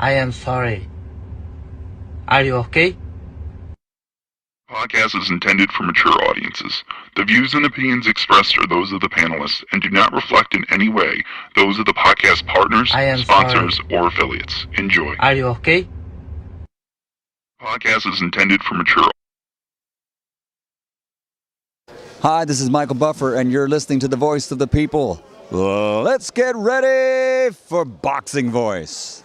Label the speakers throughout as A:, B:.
A: I am sorry. Are you okay?
B: Podcast is intended for mature audiences. The views and opinions expressed are those of the panelists and do not reflect in any way those of the podcast partners, sponsors, or affiliates. Enjoy.
A: Are you okay?
B: Podcast is intended for mature.
C: Hi, this is Michael Buffer, and you're listening to the Voice of the People. Let's get ready for Boxing Voice.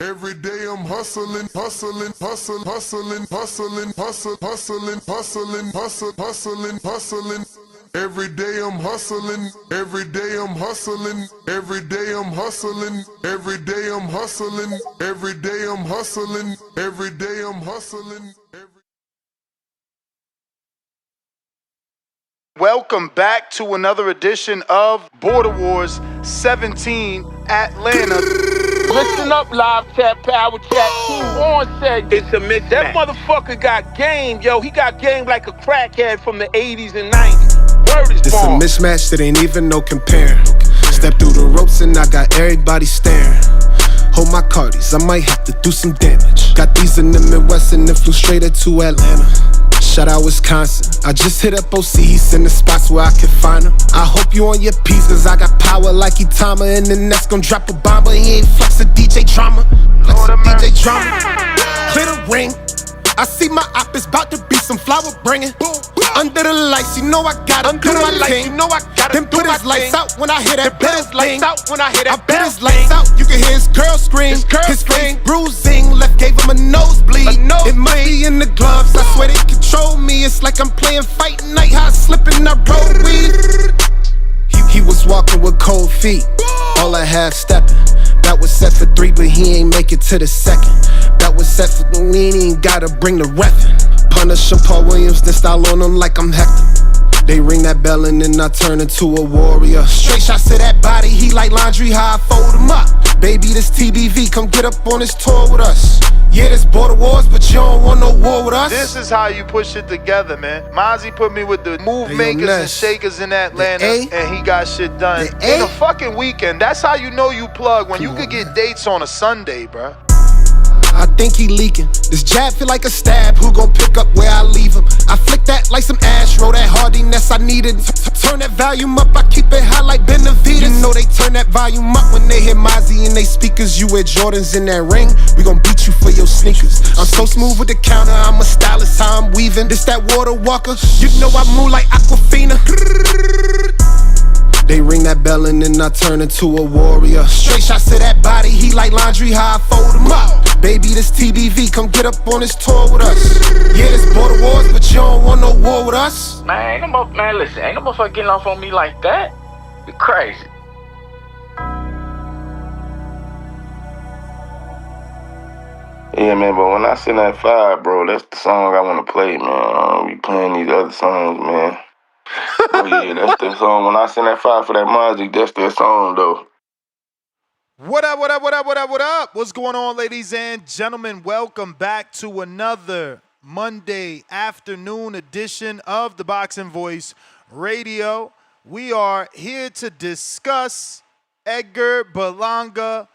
D: Every day I'm hustling, hustling, hustling, hustling, hustling, hustling, hustling, hustling, hustling, hustling, hustling. Every day I'm hustling, every day I'm hustling, every day I'm hustling, every day I'm hustling, every day I'm hustling, every day I'm hustling.
E: Welcome back to another edition of Border Wars 17 Atlanta.
F: Listen up, live chat, power chat. Team on said it's a mismatch. That motherfucker got game, yo. He got game like a crackhead from the 80s and 90s. Word is
G: It's a
F: born.
G: mismatch that ain't even no comparing. Step through the ropes and I got everybody staring. Hold my cardies, I might have to do some damage. Got these in the Midwest and then flew straight to Atlanta. Shout out Wisconsin. I just hit up OCs in the spots where I can find them. I hope you on your P's, cause I got power like Itama. And the next gon' drop a bomb, but he ain't flexin' DJ drama. Flexin' DJ drama. Clear the ring. I see my op is about to be some flower bringing. Under the lights, you know I gotta do my thing. You know I gotta then put his lights out when I hear that bell thing. I put his lights out, you can hear his girl scream. His face bruising, left gave him a nosebleed. It might be in the gloves, I swear they control me. It's like I'm playing fight night, how I slip and I roll weed. He was walking with cold feet, all I half stepping. That was set for 3, but he ain't make it to the second. That was set for the lean, he ain't gotta bring the reffin'. Punish him, Paul Williams, then style on him like I'm Hector. They ring that bell and then I turn into a warrior. Straight shots to that body, he like laundry, how I fold him up. Baby, this TBV, come get up on this tour with us. Yeah, this Border Wars, but you don't want no war with us.
E: This is how you push it together, man. Mozzie put me with the move makers and shakers in Atlanta, and he got shit done in a fucking weekend. That's how you know you plug, when you could get dates on a Sunday, bruh.
G: I think he leaking. This jab feel like a stab. Who gon' pick up where I leave him? I flick that like some Astro. That hardiness I needed. Turn that volume up. I keep it high like Benavides. You know they turn that volume up when they hear Mozzie in they speakers. You wear Jordans in that ring, we gon' beat you for your sneakers. I'm so smooth with the counter. I'm a stylist. How I'm weaving. This that water walker. You know I move like Aquafina. They ring that bell and then I turn into a warrior. Straight shots to that body, he like laundry, how I fold him up. Baby, this TBV, come get up on this tour with us. Yeah, this Border Wars, but you don't want no war with us.
F: Man, listen, ain't no motherfucker getting off on me like that. You crazy.
H: Yeah, man, but when I send that fire, bro, that's the song I want to play, man. I don't be playing these other songs, man. Oh, yeah, that's the song. When I send that fire for that Mozzie, that's their song, though.
E: What up, what up, what up, what up, what up? What's going on, ladies and gentlemen? Welcome back to another Monday afternoon edition of the Boxing Voice Radio. We are here to discuss Edgar Berlanga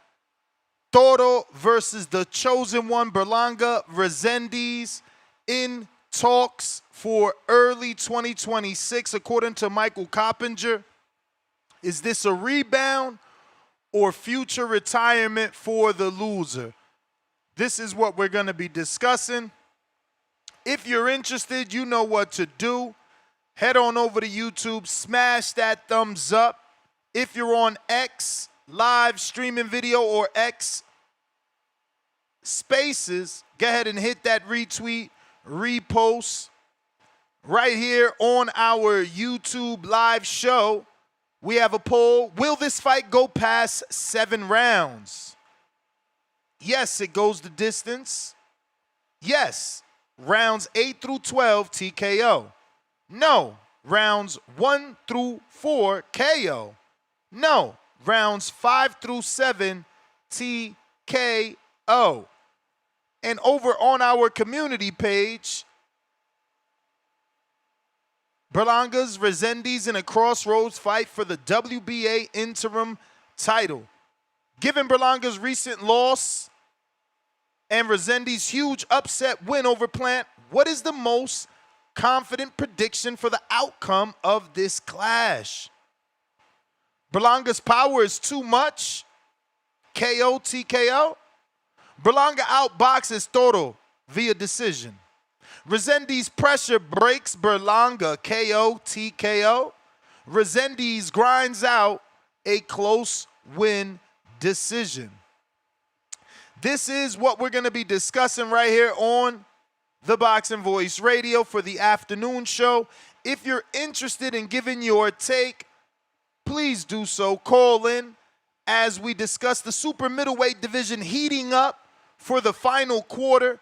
E: Toro versus the chosen one, Berlanga-Resendiz, in talks for early 2026, according to Michael Coppinger. Is this a rebound or future retirement for the loser? This is what we're going to be discussing. If you're interested, you know what to do. Head on over to YouTube, smash that thumbs up. If you're on X, live streaming video, or X Spaces, go ahead and hit that retweet, repost. Right here on our YouTube live show, we have a poll. Will this fight go past 7 rounds? Yes, it goes the distance. Yes, rounds 8 through 12, TKO. No, rounds 1 through 4, KO. No, rounds 5 through 7, TKO. And over on our community page, Berlanga-Resendiz in a crossroads fight for the WBA interim title. Given Berlanga's recent loss and Resendiz's huge upset win over Plant, what is the most confident prediction for the outcome of this clash? Berlanga's power is too much. KO, TKO. Berlanga outboxes Toro via decision. Resendiz's pressure breaks Berlanga, KO, TKO. Resendiz grinds out a close win decision. This is what we're going to be discussing right here on the Boxing Voice Radio for the afternoon show. If you're interested in giving your take, please do so. Call in as we discuss the super middleweight division heating up for the final quarter,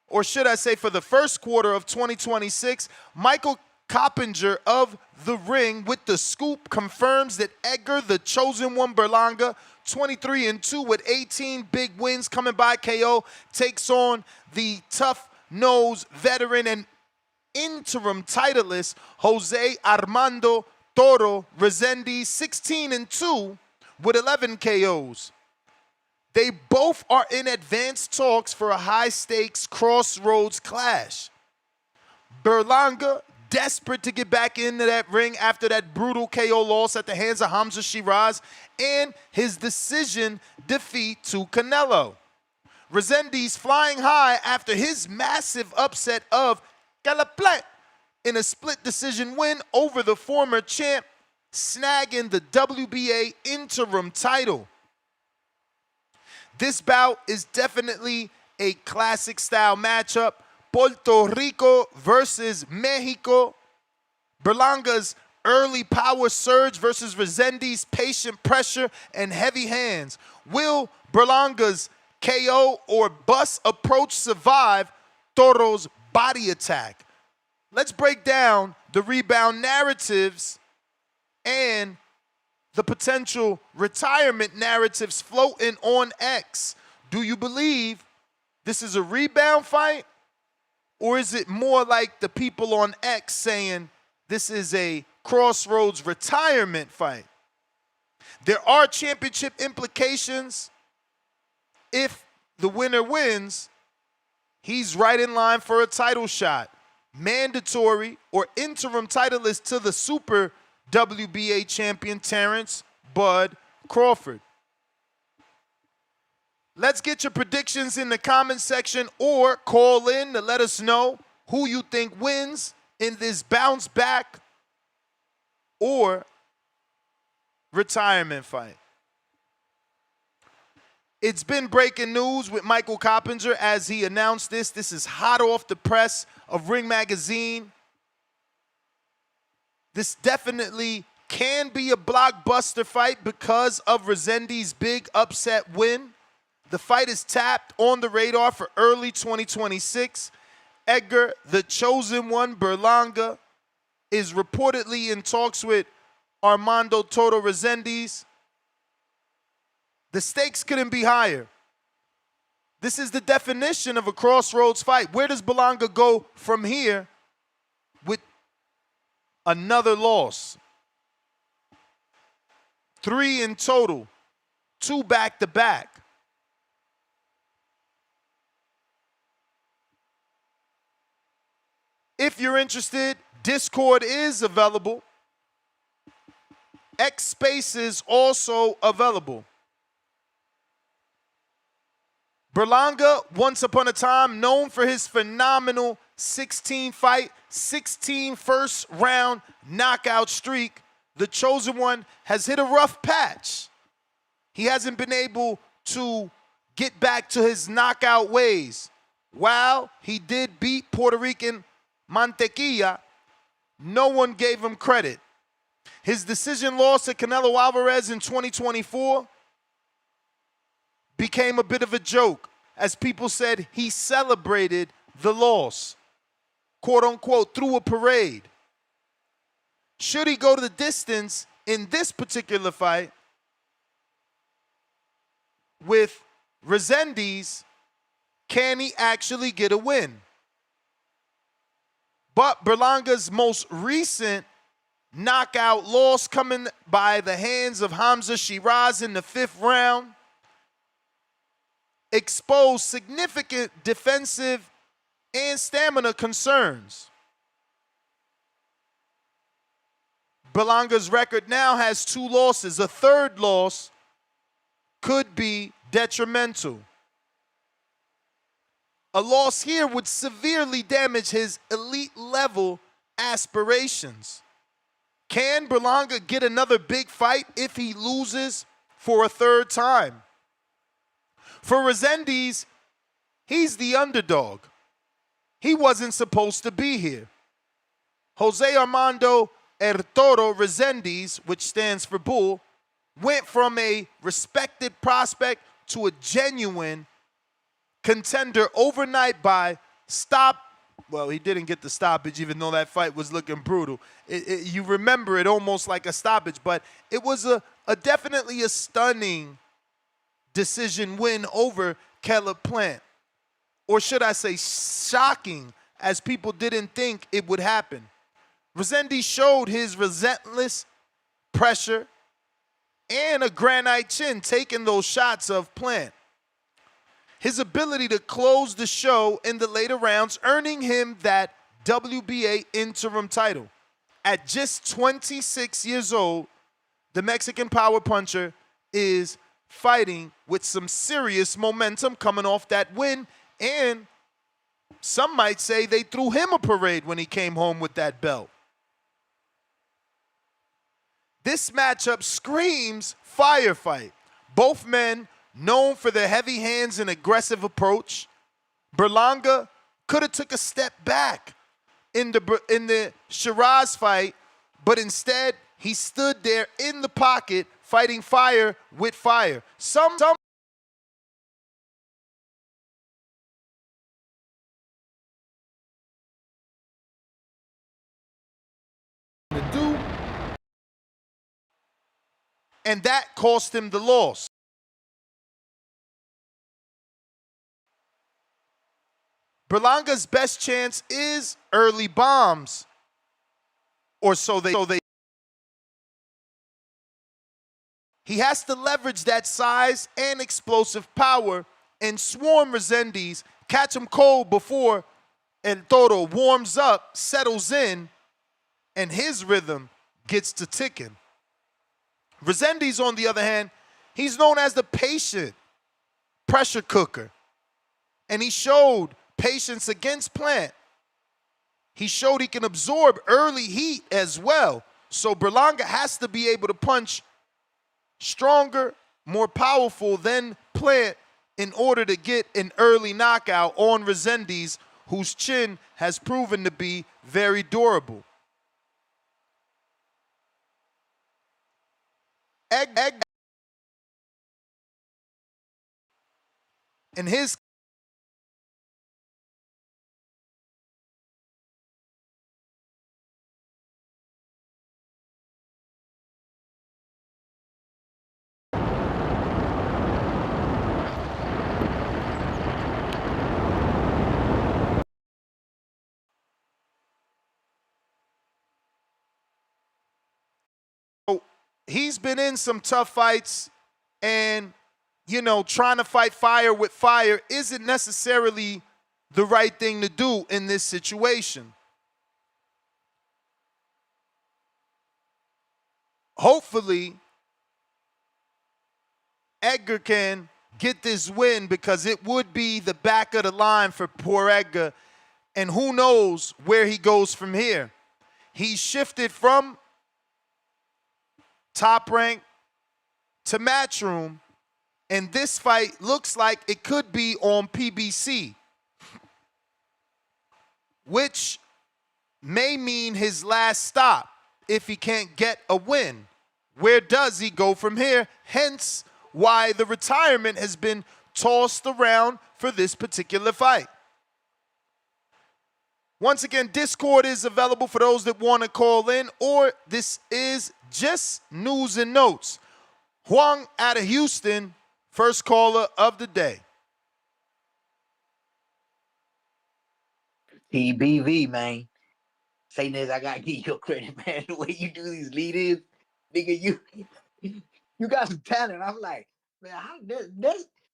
E: or should I say for the first quarter of 2026. Michael Coppinger of The Ring with the scoop confirms that Edgar, the chosen one, Berlanga, 23-2 with 18 big wins coming by KO, takes on the tough-nosed veteran and interim titleist Jose Armando Toro Resendiz, 16-2 with 11 KOs. They both are in advanced talks for a high-stakes crossroads clash. Berlanga, desperate to get back into that ring after that brutal KO loss at the hands of Hamzah Sheeraz and his decision defeat to Canelo. Resendiz flying high after his massive upset of Callout in a split decision win over the former champ, snagging the WBA interim title. This bout is definitely a classic style matchup. Puerto Rico versus Mexico. Berlanga's early power surge versus Resendiz's patient pressure and heavy hands. Will Berlanga's KO or bust approach survive Toro's body attack? Let's break down the rebound narratives and the potential retirement narratives floating on X. Do you believe this is a rebound fight? Or is it more like the people on X saying this is a crossroads retirement fight? There are championship implications. If the winner wins, he's right in line for a title shot. Mandatory or interim titleist to the super WBA champion Terrence Bud Crawford. Let's get your predictions in the comment section or call in to let us know who you think wins in this bounce back or retirement fight. It's been breaking news with Michael Coppinger as he announced this. This is hot off the press of Ring Magazine. This definitely can be a blockbuster fight because of Resendiz's big upset win. The fight is tapped on the radar for early 2026. Edgar, the chosen one, Berlanga, is reportedly in talks with Armando Toro Resendiz. The stakes couldn't be higher. This is the definition of a crossroads fight. Where does Berlanga go from here with another loss? 3 in total, 2 back-to-back. If you're interested, Discord is available. X Space is also available. Berlanga, once upon a time, known for his phenomenal 16-fight, 16 first-round knockout streak, the chosen one has hit a rough patch. He hasn't been able to get back to his knockout ways. While he did beat Puerto Rican Mantequilla, no one gave him credit. His decision loss to Canelo Alvarez in 2024 became a bit of a joke, as people said he celebrated the loss, quote unquote, through a parade. Should he go to the distance in this particular fight with Resendiz, can he actually get a win? But Berlanga's most recent knockout loss coming by the hands of Hamzah Sheeraz in the 5th round exposed significant defensive and stamina concerns. Berlanga's record now has 2 losses. A third loss could be detrimental. A loss here would severely damage his elite level aspirations. Can Berlanga get another big fight if he loses for a third time? For Resendiz, he's the underdog. He wasn't supposed to be here. Jose Armando Toro Resendiz, which stands for Bull, went from a respected prospect to a genuine contender overnight by well, he didn't get the stoppage, even though that fight was looking brutal. You remember it almost like a stoppage, but it was definitely a stunning decision win over Callout. Or should I say shocking, as people didn't think it would happen. Resendiz showed his relentless pressure and a granite chin taking those shots of Plant. His ability to close the show in the later rounds, earning him that WBA interim title. At just 26 years old, the Mexican power puncher is fighting with some serious momentum coming off that win, and some might say they threw him a parade when he came home with that belt. This matchup screams firefight. Both men known for their heavy hands and aggressive approach. Berlanga could have took a step back in the Sheeraz fight, but instead he stood there in the pocket fighting fire with fire. Some to do, and that cost him the loss. Berlanga's best chance is early bombs, or so they. He has to leverage that size and explosive power and swarm Resendiz, catch him cold before El Toro warms up, settles in, and his rhythm gets to ticking. Resendiz, on the other hand, he's known as the patient pressure cooker, and he showed patience against Plant. He showed he can absorb early heat as well. So Berlanga has to be able to punch stronger, more powerful than Plant in order to get an early knockout on Resendiz, whose chin has proven to be very durable. Edgar in his he's been in some tough fights, and, you know, trying to fight fire with fire isn't necessarily the right thing to do in this situation. Hopefully, Edgar can get this win, because it would be the back of the line for poor Edgar, and who knows where he goes from here. He shifted from Top Rank to Matchroom, and this fight looks like it could be on PBC, which may mean his last stop if he can't get a win. Where does he go from here? Hence why the retirement has been tossed around for this particular fight. Once again, Discord is available for those that want to call in, or this is just news and notes. Huang out of Houston, first caller of the day.
I: TBV, man. Say this, I gotta give you your credit, man. The way you do these lead-ins, nigga, you got some talent. I'm like, man,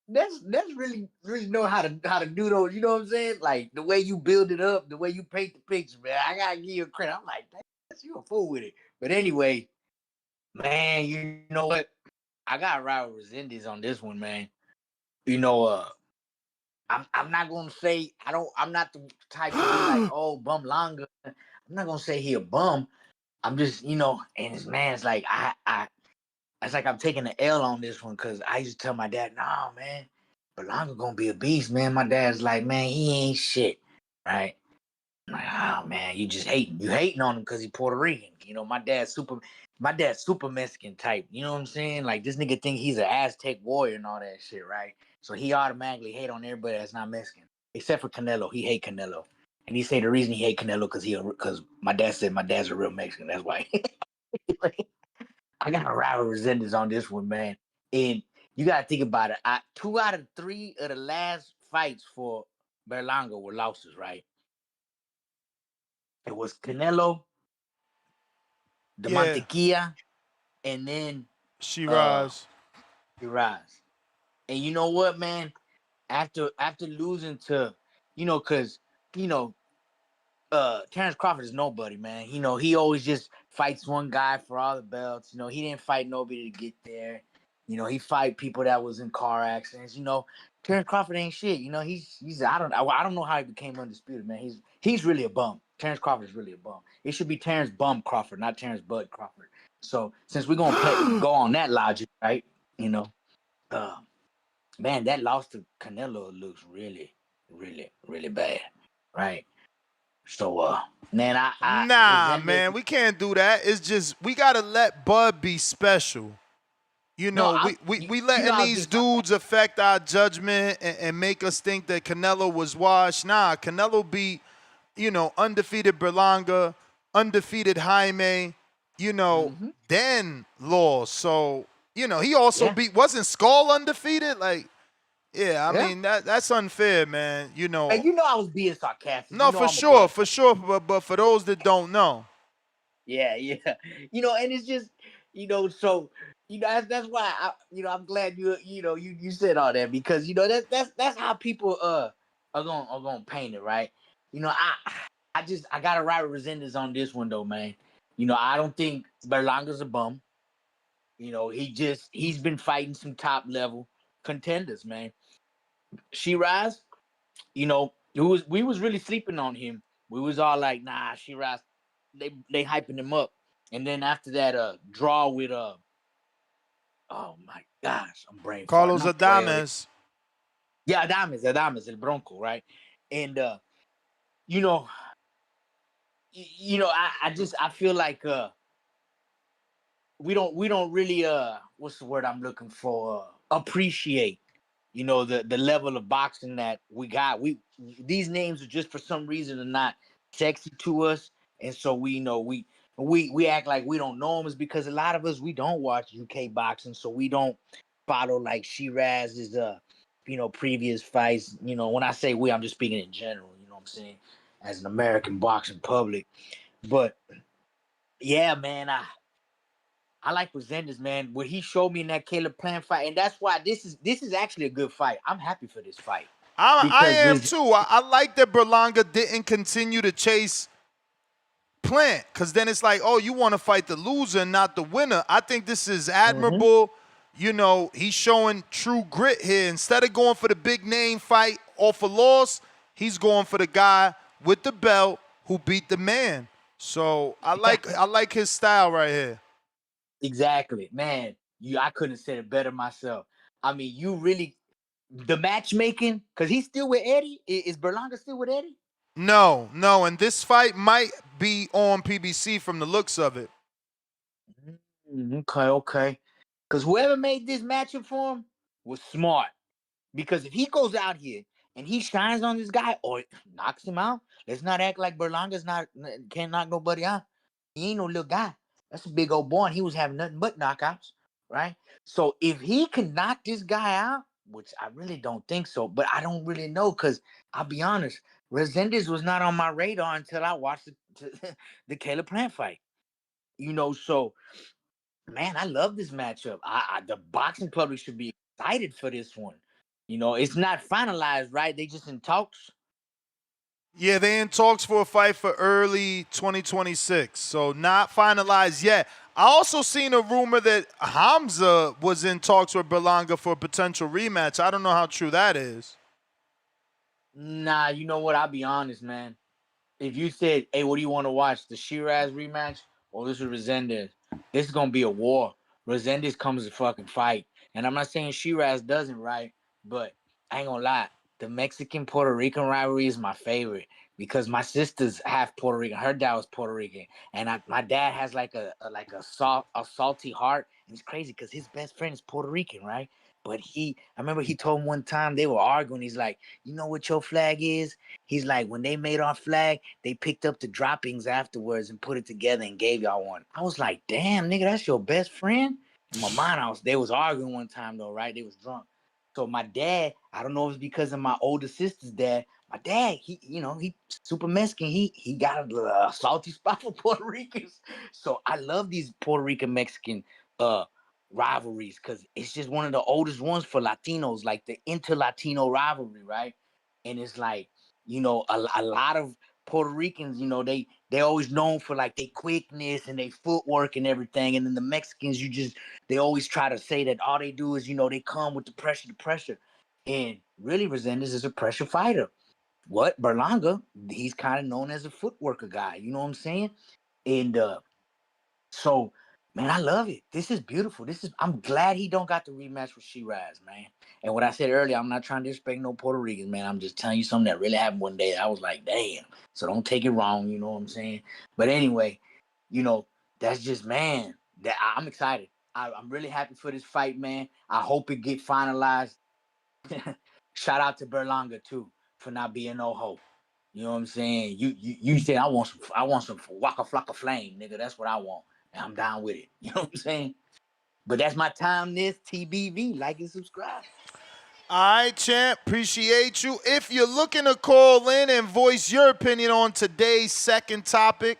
I: that's really know how to do those. You know what I'm saying? Like the way you build it up, the way you paint the picture, man. I gotta give you credit. I'm like, you a fool with it. But anyway, man, you know what? I got ride with Resendiz on this one, man. You know, I'm not gonna say I'm not the type to be like, oh, Berlanga. I'm not gonna say he a bum. I'm just, and it's like it's like I'm taking the L on this one because I used to tell my dad, nah, man, Berlanga gonna be a beast, man. My dad's like, man, he ain't shit, right? I'm like, oh man, you just hating. You hating on him because he Puerto Rican. My dad's super Mexican type. You know what I'm saying? Like this nigga think he's an Aztec warrior and all that shit, right? So he automatically hate on everybody that's not Mexican. Except for Canelo. He hate Canelo. And he say the reason he hate Canelo because my dad said my dad's a real Mexican. That's why. I got to ride with Resendiz on this one, man. And you got to think about it. 2 out of 3 of the last fights for Berlanga were losses, right? It was Canelo, the Mantequilla, and then
E: Sheeraz.
I: Sheeraz. And you know what, man? After losing to, because, Terrence Crawford is nobody, man. He always just fights one guy for all the belts. He didn't fight nobody to get there. He fight people that was in car accidents. Terrence Crawford ain't shit. He's I don't know how he became undisputed, man. He's really a bum. Terrence Crawford is really a bum. It should be Terrence Bum Crawford, not Terrence Bud Crawford. So since we're gonna go on that logic, right? Man, that loss to Canelo looks really, really, really bad, right? So, man,
E: Nah, man, we can't do that. It's just we gotta let Bud be special. We letting these dudes affect our judgment and make us think that Canelo was washed. Nah, Canelo beat, undefeated Berlanga, undefeated Jaime, then lost. So, he also beat, wasn't Skull undefeated? Like, I mean, that's unfair, man.
I: Hey, I was being sarcastic.
E: No, for sure. But for those that don't know.
I: Yeah. And it's just, so, that's why I'm glad you said all that because that's how people are gonna paint it, right? I gotta ride with Resendiz on this one though, man. I don't think Berlanga's a bum. He's been fighting some top level contenders, man. Sheeraz, we was really sleeping on him. We was all like, nah, Sheeraz, they hyping him up. And then after that draw with oh my gosh, I'm brain
E: Carlos Adames.
I: Yeah, Adames, El Bronco, right? And I feel like we don't really what's the word I'm looking for? Appreciate the level of boxing that we got. These names are just for some reason are not sexy to us, and so we act like we don't know them. Is because a lot of us we don't watch UK boxing, so we don't follow like Sheeraz's previous fights. When I say we, I'm just speaking in general. You know what I'm saying? As an American boxing public, but yeah, man, I like Resendiz, man. What he showed me in that Caleb Plant fight, and that's why this is actually a good fight. I'm happy for this fight.
E: I am too. I like that Berlanga didn't continue to chase Plant, because then it's like, oh, you want to fight the loser, not the winner. I think this is admirable. He's showing true grit here. Instead of going for the big name fight off a loss, he's going for the guy with the belt who beat the man. So I like his style right here.
I: Exactly, man. I couldn't have said it better myself. I mean, you really the matchmaking, because he's still with Eddie. Is Berlanga still with Eddie?
E: No, and this fight might be on PBC from the looks of it.
I: Okay. Because whoever made this matchup for him was smart. Because if he goes out here and he shines on this guy or knocks him out, let's not act like Berlanga's can't knock nobody out. He ain't no little guy. That's a big old boy, and he was having nothing but knockouts, right? So if he can knock this guy out, which I really don't think so, but I don't really know because I'll be honest, Resendiz was not on my radar until I watched the Caleb Plant fight. So man, I love this matchup. The boxing public should be excited for this one. You know, it's not finalized, right? They just in talks.
E: Yeah, they in talks for a fight for early 2026, so not finalized yet. I also seen a rumor that Hamzah was in talks with Berlanga for a potential rematch. I don't know how true that is.
I: Nah, you know what? I'll be honest, man. If you said, hey, what do you want to watch? The Sheeraz rematch or this is Resendiz? This is going to be a war. Resendiz comes to fucking fight. And I'm not saying Sheeraz doesn't, right? But I ain't going to lie. The Mexican-Puerto Rican rivalry is my favorite because my sister's half Puerto Rican. Her dad was Puerto Rican. And my dad has like a salty heart. And it's crazy because his best friend is Puerto Rican, right? But I remember he told me one time they were arguing. He's like, you know what your flag is? He's like, when they made our flag, they picked up the droppings afterwards and put it together and gave y'all one. I was like, damn, nigga, that's your best friend? In my mind, they was arguing one time though, right? They was drunk. So my dad, I don't know if it's because of my older sister's dad. My dad, he super Mexican. He got a salty spot for Puerto Ricans. So I love these Puerto Rican Mexican rivalries because it's just one of the oldest ones for Latinos, like the inter-Latino rivalry, right? And it's like, you know, a lot of Puerto Ricans, you know, they always known for like their quickness and their footwork and everything. And then the Mexicans, they always try to say that all they do is, you know, they come with the pressure. And really, Resendiz is a pressure fighter. What? Berlanga, he's kind of known as a footworker guy. You know what I'm saying? And so, man, I love it. This is beautiful. I'm glad he don't got the rematch with Sheeraz, man. And what I said earlier, I'm not trying to disrespect no Puerto Ricans, man. I'm just telling you something that really happened one day. I was like, damn. So don't take it wrong, you know what I'm saying? But anyway, you know, that's just, man, I'm excited. I'm really happy for this fight, man. I hope it get finalized. Shout out to Berlanga too for not being no hoe. You know what I'm saying? You said I want some Waka Flocka Flame, nigga. That's what I want. And I'm down with it. You know what I'm saying? But that's my time this TBV. Like and subscribe.
E: All right, champ. Appreciate you. If you're looking to call in and voice your opinion on today's second topic,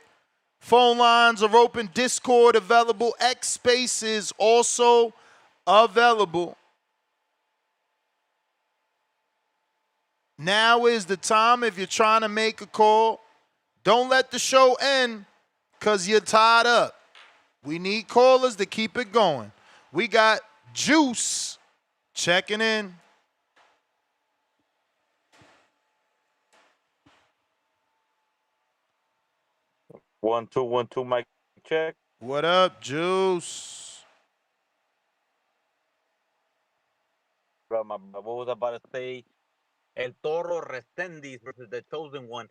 E: phone lines are open. Discord available. X Spaces also available. Now is the time if you're trying to make a call. Don't let the show end because you're tied up. We need callers to keep it going. We got Juice checking in.
J: 1 2 1 2 mic check.
E: What up, Juice?
J: What was I about to say? El Toro Resendiz versus the Chosen One.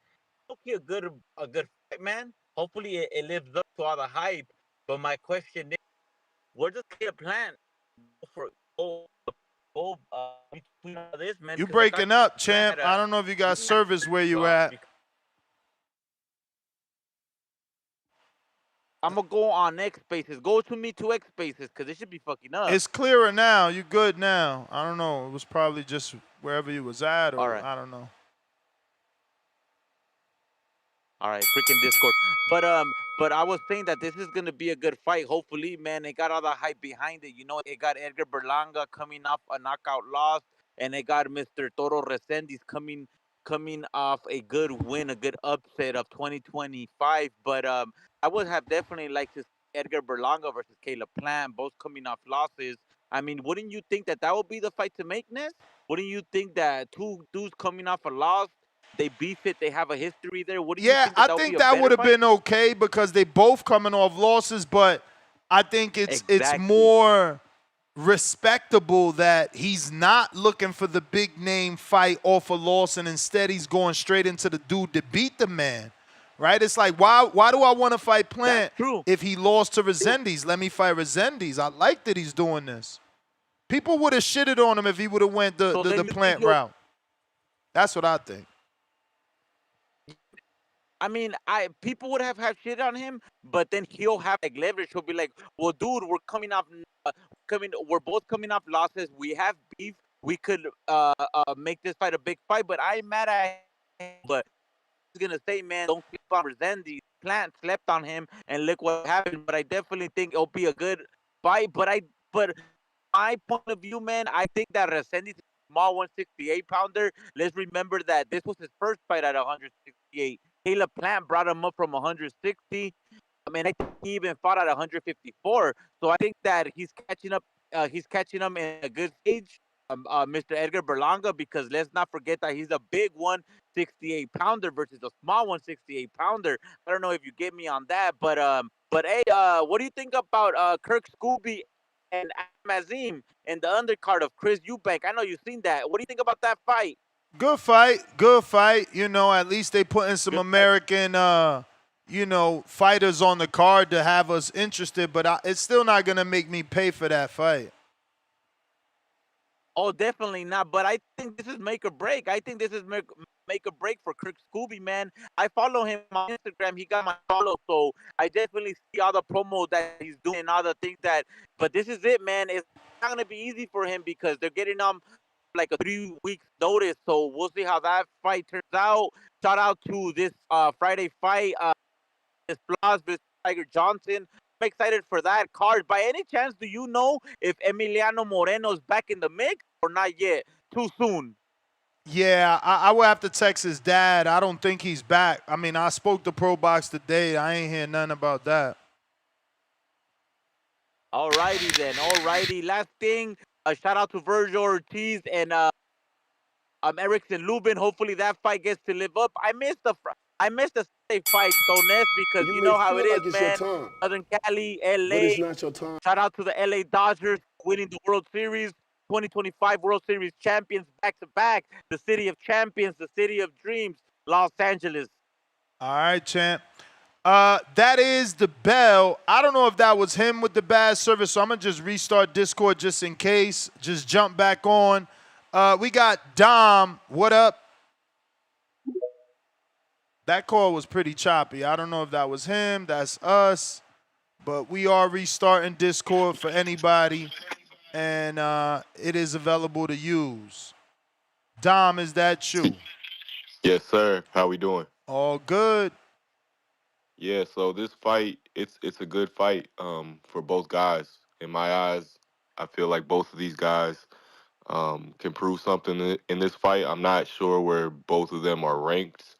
J: Okay, a good fight, man. Hopefully it lives up to all the hype. But my question is, where does Callout plan between all this, man?
E: You breaking up, champ. I don't know if you got service where you at.
J: I'm going to go on X Spaces. Go to me to X Spaces because it should be fucking up.
E: It's clearer now. You good now. I don't know. It was probably just wherever you was at or
J: right.
E: I don't know.
J: All right, freaking Discord. But I was saying that this is gonna be a good fight. Hopefully, man, it got all the hype behind it. You know, it got Edgar Berlanga coming off a knockout loss, and it got Mr. Toro Resendiz coming off a good win, a good upset of 2025. But I would have definitely liked to see Edgar Berlanga versus Caleb Plant, both coming off losses. I mean, wouldn't you think that would be the fight to make, Ness? Wouldn't you think that two dudes coming off a loss, they beef it, they have a history there? What do you think
E: I think that would have been okay because they both coming off losses, but I think it's more respectable that he's not looking for the big name fight off a loss and instead he's going straight into the dude to beat the man. Right? It's like, why do I want to fight Plant if he lost to Resendiz? Let me fight Resendiz. I like that he's doing this. People would have shitted on him if he would have went the Plant route. That's what I think.
J: I mean, people would have had shit on him, but then he'll have like leverage. He'll be like, "Well, dude, we're both coming off losses. We have beef. We could make this fight a big fight." But I'm mad at him. But he's gonna say, "Man, don't sleep on Resendiz. Plant slept on him, and look what happened." But I definitely think it'll be a good fight. But my point of view, man, I think that Resendiz small 168-pounder. Let's remember that this was his first fight at 168. Caleb Plant brought him up from 160. I mean, I think he even fought at 154. So I think that he's catching up. He's catching him in a good stage, Mr. Edgar Berlanga, because let's not forget that he's a big 168-pounder versus a small 168-pounder. I don't know if you get me on that, but hey, what do you think about Kirk Scooby and Mazim in the undercard of Chris Eubank? I know you've seen that. What do you think about that fight?
E: Good fight. Good fight. You know, at least they put in some American, fighters on the card to have us interested, but it's still not going to make me pay for that fight.
J: Oh, definitely not. But I think this is make or break. I think this is make or break for Kirk Scooby, man. I follow him on Instagram. He got my follow, so I definitely see all the promo that he's doing and all the things that. But this is it, man. It's not gonna be easy for him because they're getting like a 3 weeks notice. So we'll see how that fight turns out. Shout out to this Friday fight, this Blas vs. Tiger Johnson. I'm excited for that card. By any chance, do you know if Emiliano Moreno's back in the mix or not yet? Too soon.
E: Yeah, I will have to text his dad. I don't think he's back. I mean, I spoke to Pro Box today. I ain't hear nothing about that.
J: All righty then. All righty. Last thing, a shout out to Virgil Ortiz and Erickson Lubin. Hopefully that fight gets to live up. I missed the Sunday fight, Stones, because you know how it is, man. Southern Cali, LA.
G: But it's not your time.
J: Shout out to the LA Dodgers winning the World Series, 2025 World Series champions back to back. The city of champions, the city of dreams, Los Angeles.
E: All right, champ. That is the bell. I don't know if that was him with the bad service, so I'm going to just restart Discord just in case. Just jump back on. We got Dom. What up? That call was pretty choppy. I don't know if that was him. That's us. But we are restarting Discord for anybody, and it is available to use. Dom, is that you?
K: Yes, sir. How we doing?
E: All good.
K: Yeah, so this fight, it's a good fight for both guys. In my eyes, I feel like both of these guys can prove something in this fight. I'm not sure where both of them are ranked,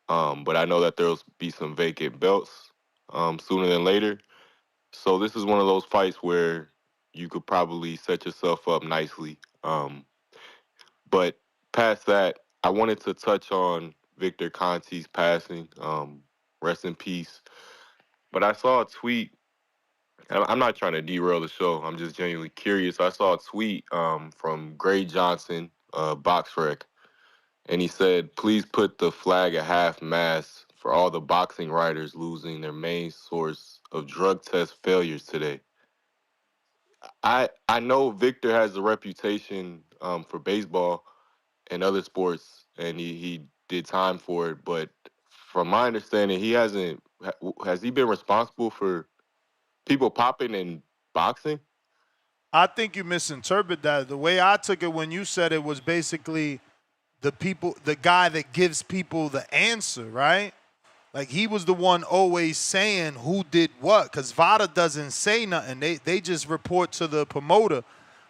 K: but I know that there'll be some vacant belts sooner than later. So this is one of those fights where you could probably set yourself up nicely. But past that, I wanted to touch on Victor Conti's passing. Rest in peace. But I saw a tweet. I'm not trying to derail the show. I'm just genuinely curious. I saw a tweet from Gray Johnson, BoxRec, and he said, "Please put the flag at half-mast for all the boxing writers losing their main source of drug test failures today." I know Victor has a reputation for baseball and other sports, and he did time for it, but from my understanding, has he been responsible for people popping in boxing?
E: I think you misinterpreted that. The way I took it when you said it was basically the guy that gives people the answer, right? Like he was the one always saying who did what, because Vada doesn't say nothing. They just report to the promoter.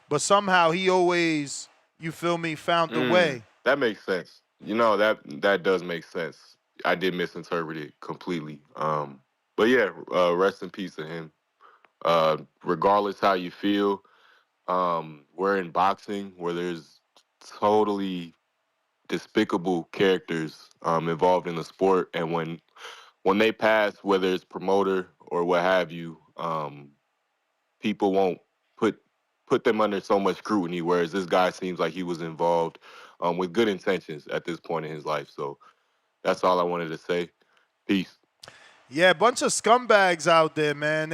E: But somehow he always, you feel me, found the way.
K: That makes sense. You know, that does make sense. I did misinterpret it completely. But yeah, rest in peace to him. Regardless how you feel, we're in boxing where there's totally despicable characters involved in the sport, and when they pass, whether it's promoter or what have you, people won't put them under so much scrutiny, whereas this guy seems like he was involved with good intentions at this point in his life. So that's all I wanted to say. Peace.
E: Yeah, a bunch of scumbags out there, man.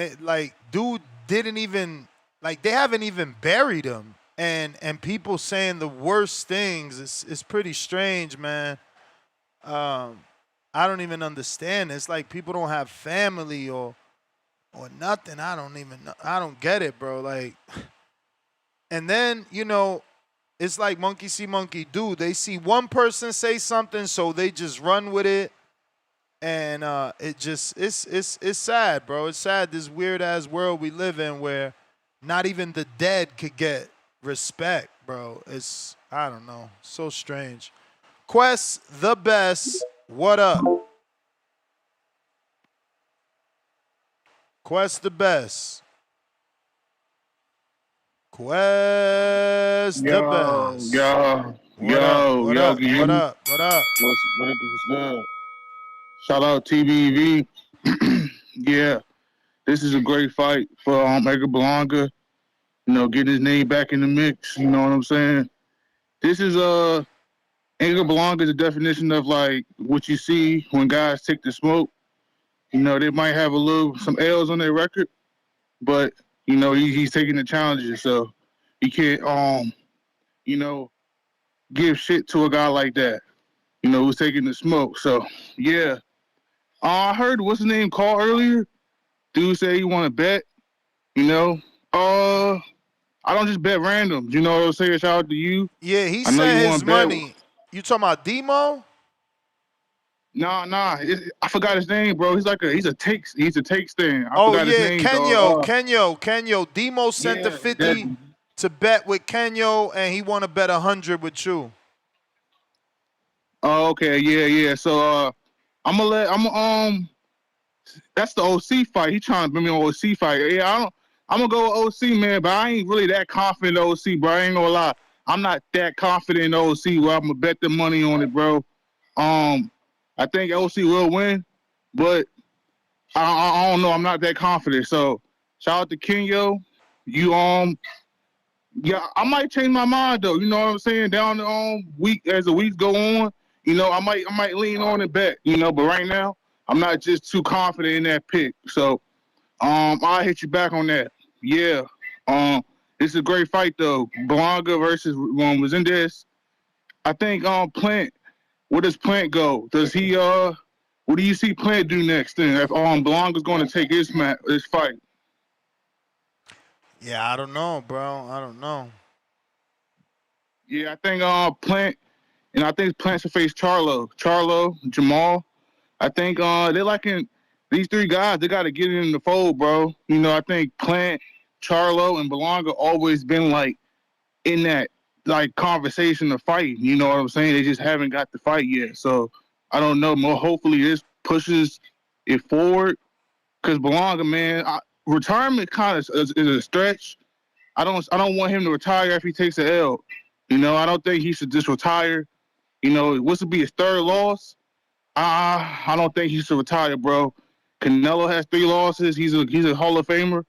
E: Dude didn't even, they haven't even buried him. And people saying the worst things, it's pretty strange, man. I don't even understand. It's like people don't have family or nothing. I don't even know. I don't get it, bro. And then, it's like monkey see, monkey do. They see one person say something, so they just run with it. And it's sad, bro. It's sad, this weird-ass world we live in where not even the dead could get respect. Bro, I don't know. So strange. Quest the best. What up? Quest the best. Quest the best. What up? What up? What up? What up?
L: What's good? Shout out TBV. Yeah, this is a great fight for Edgar Berlanga. You know, getting his name back in the mix. You know what I'm saying? This is Edgar Berlanga is a definition of like what you see when guys take the smoke. You know, they might have some L's on their record, but you know he's taking the challenges, so he can't you know give shit to a guy like that. You know, who's taking the smoke. So yeah, I heard what's his name called earlier. Dude said he want to bet. You know, I don't just bet random. You know what I'm saying? Shout out to you.
E: Yeah, he said his money. You talking about Demo?
L: Nah. I forgot his name, bro. He's a takes stand. I
E: Oh
L: forgot
E: yeah,
L: his name,
E: Kenyo. Demo sent the 50 to bet with Kenyo, and he want to bet 100 with you.
L: Oh, okay, yeah. So that's the OC fight. He trying to bring me on OC fight. Yeah, I'm gonna go with OC, man, but I ain't really that confident in OC, bro. I ain't gonna lie. I'm not that confident in OC where I'm gonna bet the money on it, bro. I think OC will win, but I don't know. I'm not that confident. So shout out to Kenyo. Yeah, I might change my mind though. You know what I'm saying? Down the week as the weeks go on, you know, I might lean on and bet. You know, but right now I'm not just too confident in that pick. So I'll hit you back on that. Yeah. It's a great fight though. Berlanga versus Resendiz. I think Plant. Where does Plant go? Does he what do you see Plant do next then if Berlanga's going to take his fight?
E: Yeah, I don't know, bro. I don't know.
L: Yeah, I think Plant, and I think Plant should face Charlo, Jamal. I think they're liking these three guys. They got to get in the fold, bro. You know, I think Plant, Charlo, and Berlanga always been like in that like conversation of fight. You know what I'm saying? They just haven't got the fight yet. So I don't know. More hopefully this pushes it forward because Berlanga, man, retirement kind of is a stretch. I don't want him to retire if he takes an L. You know, I don't think he should just retire. You know, what's to be his third loss? I don't think he should retire, bro. Canelo has 3 losses. He's a Hall of Famer.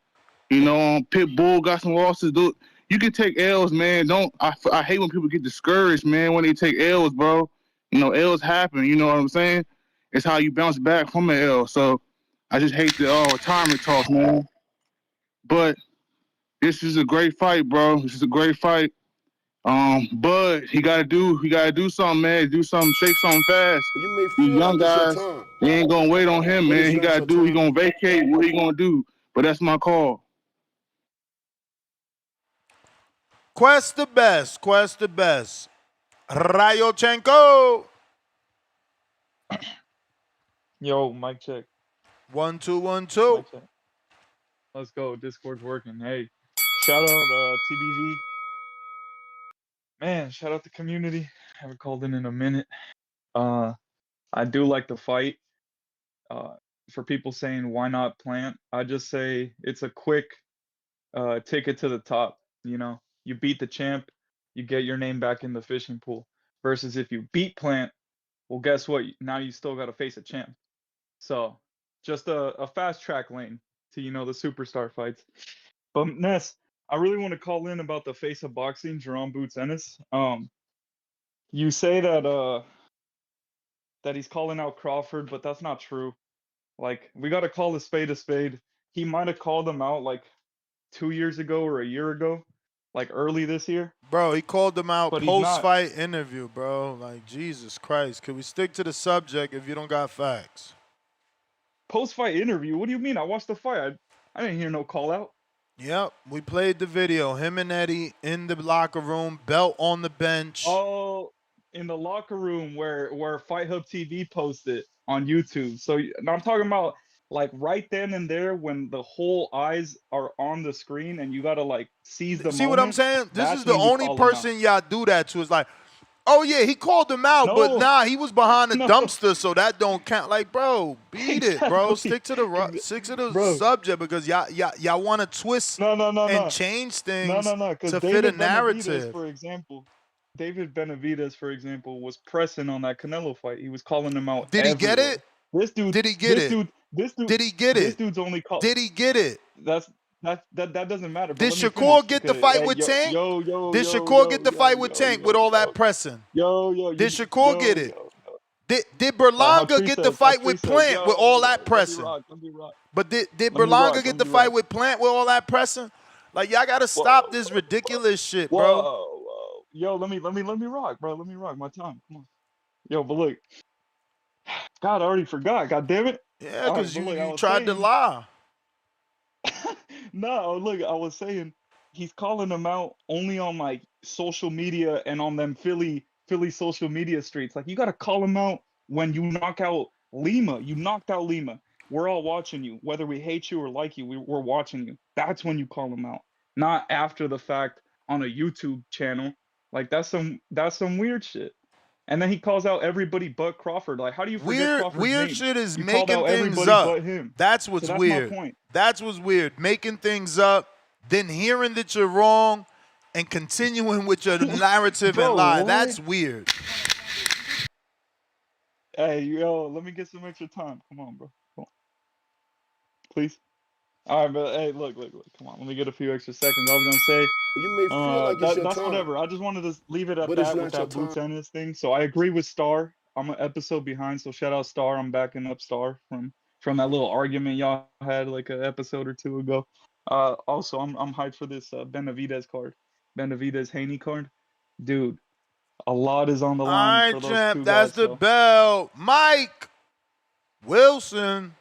L: You know, Pitbull got some losses. Dude, you can take L's, man. I hate when people get discouraged, man, when they take L's, bro. You know, L's happen. You know what I'm saying? It's how you bounce back from an L. So I just hate the retirement talk, man. But this is a great fight, bro. This is a great fight. But he gotta do something, man. Do something, shake something fast. These young guys, they ain't gonna wait on him, man. He gonna vacate. What he gonna do? But that's my call.
E: Quest the best. Rayochenko.
M: Yo, mic check.
E: 1 2 1 2.
M: Let's go. Discord's working. Hey, shout out TBV. Man, shout out the community. Haven't called in a minute. I do like the fight. For people saying why not Plant, I just say it's a quick ticket to the top. You know, you beat the champ, you get your name back in the fishing pool. Versus if you beat Plant, well, guess what? Now you still got to face a champ. So just a fast track lane to, you know, the superstar fights. But Ness, I really want to call in about the face of boxing, Jerome Boots Ennis. You say that he's calling out Crawford, but that's not true. Like, we got to call a spade a spade. He might have called him out like 2 years ago or a year ago, like early this year.
E: Bro, he called him out post-fight interview, bro. Like, Jesus Christ. Could we stick to the subject if you don't got facts?
M: Post-fight interview? What do you mean? I watched the fight. I didn't hear no call out.
E: Yep, we played the video. Him and Eddie in the locker room, belt on the bench.
M: Oh, in the locker room where Fight Hub TV posted on YouTube. So I'm talking about like right then and there when the whole eyes are on the screen and you gotta like seize the moment.
E: See what I'm saying? This is the
M: when you
E: only
M: call him out.
E: person y'all do that to. Is like, oh yeah, he called him out, but
M: No.
E: nah, he was behind the
M: No.
E: dumpster, so that don't count. Like, bro, beat it, bro.
M: Exactly.
E: Stick to the
M: Bro.
E: subject because y'all want to twist and change things to fit a narrative.
M: For example, David Benavidez, for example, was pressing on that Canelo fight. He was calling him out.
E: Did he get
M: everywhere.
E: it?
M: This dude.
E: Did he get
M: this
E: it?
M: Dude, this dude.
E: Did he get
M: This
E: it?
M: dude's only called.
E: Did he get it?
M: That doesn't matter.
E: Did Shakur get the fight with Tank? Did Shakur get the fight with Tank with all that pressing? Did Shakur get it? Did Berlanga get the fight with Plant with all that pressing? But did Berlanga get the fight with Plant with all that pressing? Like, y'all gotta stop this ridiculous shit, bro.
M: Whoa. Yo, let me rock, bro. Let me rock my time. Come on. Yo, but look. God, I already forgot. God damn it.
E: Yeah, because you tried to lie.
M: No, look, I was saying he's calling them out only on like social media and on them Philly social media streets. Like, you gotta call him out when you knock out Lima. You knocked out Lima. We're all watching you. Whether we hate you or like you, we're watching you. That's when you call him out. Not after the fact on a YouTube channel. Like, that's some weird shit. And then he calls out everybody but Crawford. Like, how do you forget Crawford's
E: weird
M: name?
E: shit is
M: you
E: making things up. But him. That's what's weird.
M: My point.
E: That's what's weird. Making things up, then hearing that you're wrong, and continuing with your narrative and lie. What? That's weird.
M: Hey, yo, let me get some extra time. Come on, bro. Come on. Please. All right, but hey, look. Come on, let me get a few extra seconds. I was gonna say,
N: you may feel like it's your
M: that's
N: time.
M: Whatever. I just wanted to leave it at that with that Blue Tennis thing. So I agree with Star. I'm an episode behind, so shout out Star. I'm backing up Star from that little argument y'all had like an episode or two ago. Also, I'm hyped for this Benavidez card, Benavidez Haney card, dude. A lot is on the line for those
E: champ,
M: two
E: that's
M: guys.
E: The bell. Mike Wilson.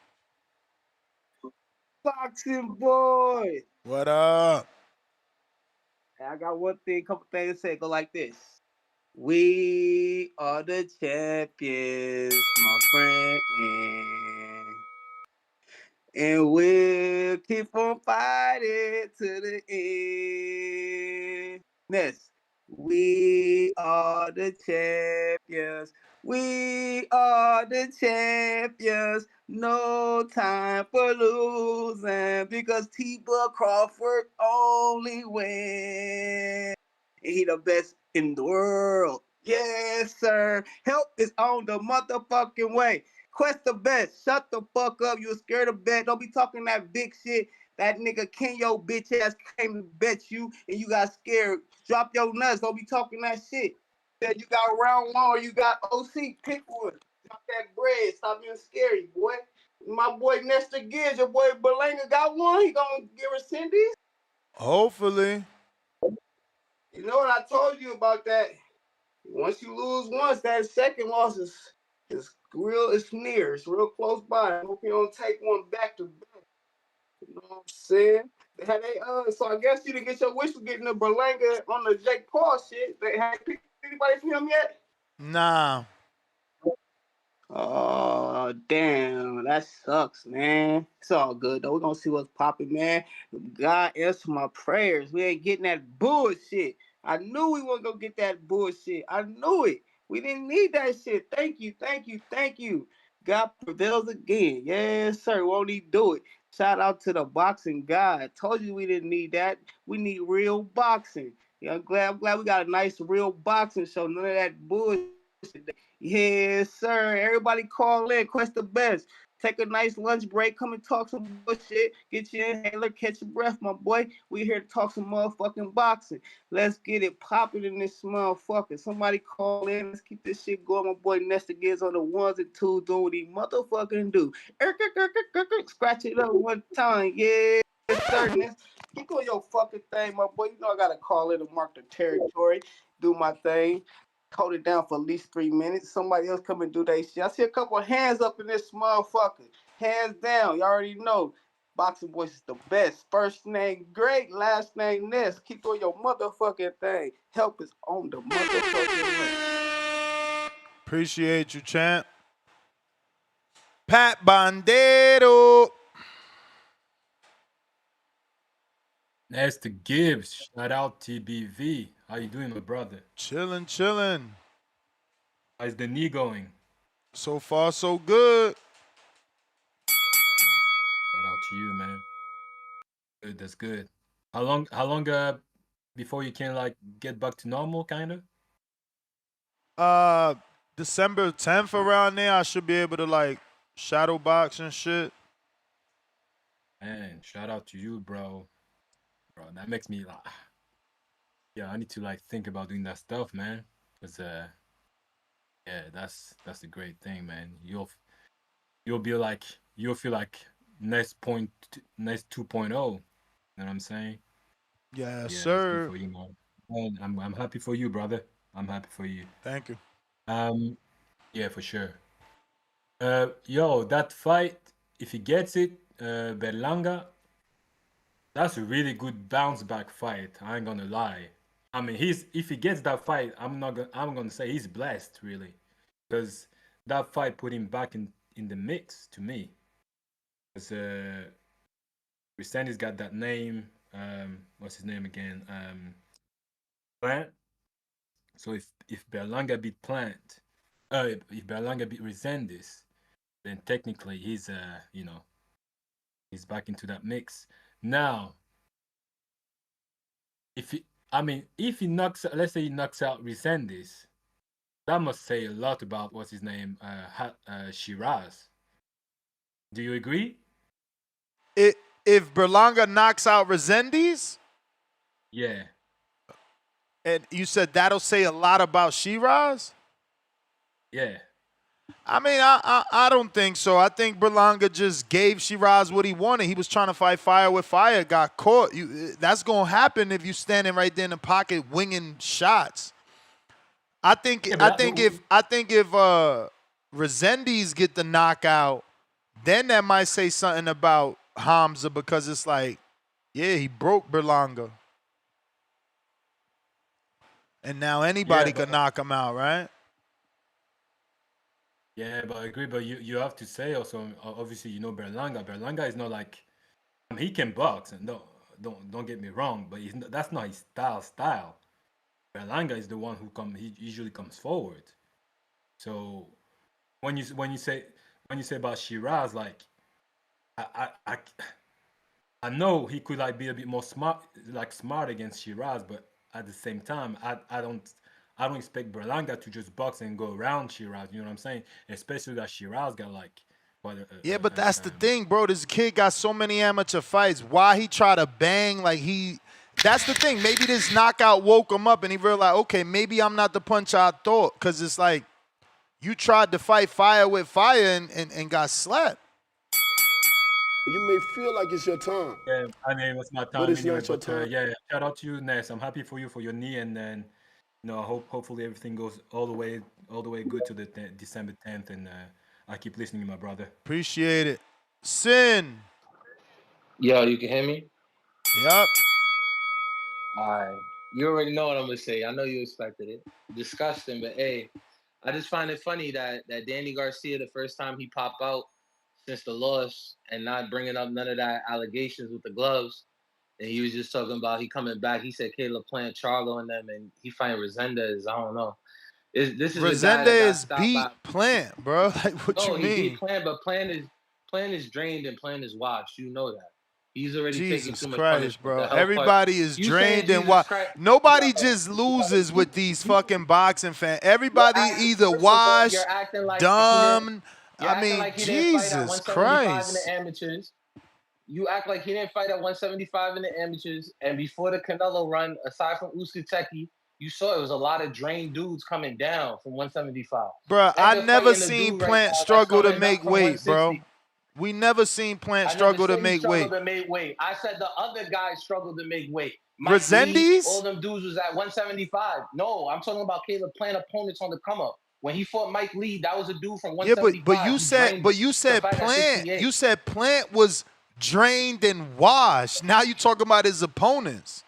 O: Boxing boy.
E: What up?
O: I got couple things to say. Go like this. We are the champions, my friend. And we'll keep on fighting to the end. Next. We are the champions. We are the champions. No time for losing because T-Bud Crawford only wins. And he the best in the world. Yes, sir. Help is on the motherfucking way. Quest the best. Shut the fuck up. You scared of bet. Don't be talking that big shit. That nigga Kenyo bitch ass came to bet you and you got scared. Drop your nuts. Don't be talking that shit. Said you got round one or you got OC. Pick one. Drop that bread. Stop being scary, boy. My boy Nestor Gibbs, your boy Berlanga got one. He gonna get Resendiz?
E: Hopefully.
O: You know what I told you about that? Once you lose once, that second loss is real. It's near. It's real close by. I hope you don't take one back to back. You know what I'm saying? They had so I guess you didn't get your wish for getting the Berlanga on the Jake Paul shit. They had picked anybody from him yet?
E: Nah.
O: Oh, damn. That sucks, man. It's all good, though. We're going to see what's popping, man. God answer my prayers. We ain't getting that bullshit. I knew we weren't going to get that bullshit. I knew it. We didn't need that shit. Thank you, thank you, thank you. God prevails again. Yes, sir. Won't he do it? Shout out to the boxing guy. I told you we didn't need that. We need real boxing. Yeah, I'm glad we got a nice real boxing show. None of that bullshit. Yes, sir. Everybody call in. Quest the best. Take a nice lunch break. Come and talk some bullshit. Get your inhaler. Catch your breath, my boy. We here to talk some motherfucking boxing. Let's get it popping in this motherfucker. Somebody call in. Let's keep this shit going. My boy Nestor Gibbs on the ones and twos doing what he motherfucking do. Scratch it up one time. Yeah, sir. Keep doing your fucking thing, my boy. You know I gotta call in to mark the territory. Do my thing. Hold it down for at least 3 minutes. Somebody else come and do that shit. I see a couple of hands up in this motherfucker. Hands down. You already know. Boxing Voice is the best. First name great, last name Ness. Keep doing your motherfucking thing. Help is on the motherfucking way.
E: Appreciate you, champ. Pat Bandero.
N: Nice to Gibbs. Shout out TBV. How you doing, my brother?
E: Chilling, chilling.
N: How's the knee going?
E: So far, so good.
N: Shout out to you, man. Good, that's good. How long before you can like get back to normal, kind of?
E: December 10th around there, I should be able to like shadow box and shit.
N: Man, shout out to you, bro. Bro, that makes me like, yeah, I need to like think about doing that stuff, man. Cause yeah, that's a great thing, man. You'll be like, you'll feel like next 2.0. You know what I'm saying?
E: Yes,
N: Yeah,
E: sir.
N: that's good for you, man. And I'm happy for you, brother. I'm happy for you.
E: Thank you.
N: Yeah, for sure. Yo, that fight, if he gets it, Berlanga, that's a really good bounce back fight. I ain't gonna lie. I mean, if he gets that fight, I'm gonna say he's blessed, really, because that fight put him back in the mix to me. Because Resendiz got that name. What's his name again? Plant. So if Berlanga beat Plant, if Berlanga beat Resendiz, then technically he's he's back into that mix. Now, if he knocks, let's say he knocks out Resendiz, that must say a lot about what's his name, Sheeraz. Do you agree?
E: If Berlanga knocks out Resendiz,
N: yeah.
E: And you said that'll say a lot about Sheeraz?
N: Yeah.
E: I mean, I don't think so. I think Berlanga just gave Sheeraz what he wanted. He was trying to fight fire with fire, got caught. That's gonna happen if you standing right there in the pocket winging shots. I think if Resendiz get the knockout, then that might say something about Hamzah, because it's like, yeah, he broke Berlanga. And now anybody could knock him out, right?
N: Yeah, but I agree. But you have to say also, obviously, you know, Berlanga. Berlanga is not like, I mean, he can box, and don't get me wrong, but that's not his style. Berlanga is the one he usually comes forward. So when you say about Sheeraz, like I know he could like be a bit more smart against Sheeraz, but at the same time, I don't expect Berlanga to just box and go around Sheeraz. You know what I'm saying? Especially that Sheeraz got like
E: yeah, but that's the thing, bro. This kid got so many amateur fights. Why he try to bang like he? That's the thing. Maybe this knockout woke him up and he realized, okay, maybe I'm not the punch I thought. Because it's like you tried to fight fire with fire and got slapped.
P: You may feel like it's your time.
N: Yeah, I mean, it was my time
P: but it's
N: anyway.
P: Not your time.
N: Yeah, shout out to you, Ness. I'm happy for you for your knee, and then hopefully everything goes all the way good to the December 10th, and I keep listening, my brother.
E: Appreciate it. Sin.
Q: Yo, you can hear me?
E: Yep.
Q: All right. You already know what I'm going to say. I know you expected it. Disgusting, but hey, I just find it funny that Danny Garcia, the first time he popped out since the loss and not bringing up none of that allegations with the gloves, and he was just talking about he coming back. He said Caleb playing Charlo and them, and he fighting Resendiz. I don't know. This is
E: Resendiz beat Plant, bro. Like, what you mean?
Q: No, he beat Plant, but Plant is drained and Plant is washed. You know that. He's already taking too much punishment,
E: bro. Everybody is drained and washed. Nobody just loses with these fucking boxing fans. Everybody either washed, dumb. I mean, Jesus Christ.
Q: In the amateurs. You act like he didn't fight at 175 in the amateurs. And before the Canelo run, aside from Usyk, you saw it was a lot of drained dudes coming down from 175.
E: Bro, I never seen Plant struggle to make weight, bro. We never seen Plant struggle to make weight.
Q: I said the other guys struggled to make weight.
E: Resendiz?
Q: All them dudes was at 175. No, I'm talking about Caleb Plant opponents on the come up. When he fought Mike Lee, that was a dude from 175.
E: Yeah, but you said Plant. You said Plant was drained and washed. Now you talking about his opponents.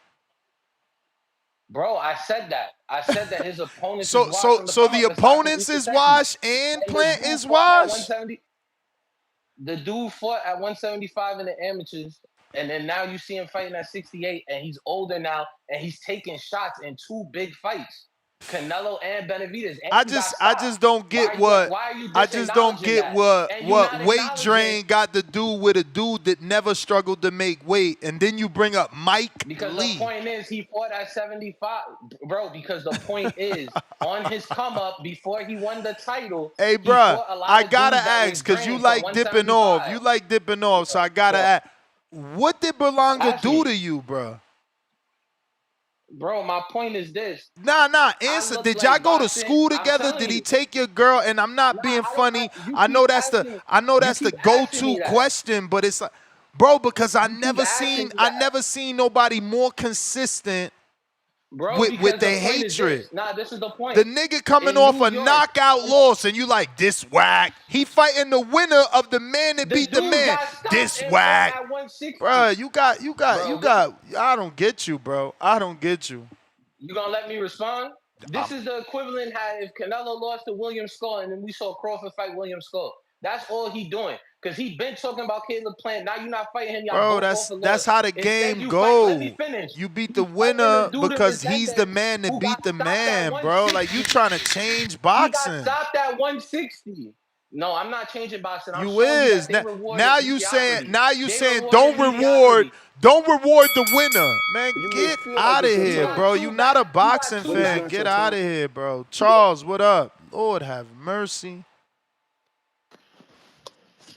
Q: Bro, I said that. I said that his opponents.
E: So the opponents is washed and Plant is washed.
Q: The dude fought at 175 in the amateurs, and then now you see him fighting at 68, and he's older now, and he's taking shots in 2 big fights. Canelo and Benavidez. And
E: I just don't get what
Q: why are you
E: I just don't
Q: disacknowledging
E: get
Q: that? And you
E: what
Q: not
E: weight
Q: acknowledging
E: drain got to do with a dude that never struggled to make weight, and then you bring up Mike
Q: because
E: Lee.
Q: the point is he fought at 75, bro. Because the point is on his come up before he won the title.
E: Hey,
Q: he
E: bruh,
Q: fought a lot
E: I
Q: of
E: gotta
Q: dudes that was
E: ask because you
Q: drained
E: like
Q: from
E: dipping off.
Q: 175.
E: You like dipping off, so I gotta ask. What did Berlanga
Q: Ask
E: do
Q: me.
E: to you, bruh?
Q: Bro, my point is this.
E: Nah, answer. Did y'all go to school together? Did he take your girl? And I'm not being funny. I know that's the go-to question, but it's like, bro, because I never seen nobody more consistent
Q: Bro,
E: with the
Q: the point
E: hatred.
Q: is this. Nah, this is the point.
E: The nigga coming
Q: In
E: off
Q: New
E: a
Q: York,
E: knockout loss, and you like, this whack. He fighting the winner of the man that beat the
Q: dude
E: man.
Q: got stopped
E: This
Q: and
E: whack.
Q: fought at 160.
E: Bro, you got.
Q: Bro,
E: I don't get you, bro. I don't get you.
Q: You gonna let me respond? This is the equivalent had if Canelo lost to William Skull and then we saw Crawford fight William Skull. That's all he doing. Because he been talking about Caleb Plant. Now you're not fighting him.
E: Bro, that's how the game go.
Q: Let me finish.
E: You beat the winner because he's the man that beat the man, bro. Like, you trying to change boxing.
Q: He got stopped at 160. No, I'm not changing boxing. I'm
E: You is. Now you saying don't reward the winner. Man, get out of here, bro. You not a boxing fan. Get out of here, bro. Charles, what up? Lord have mercy.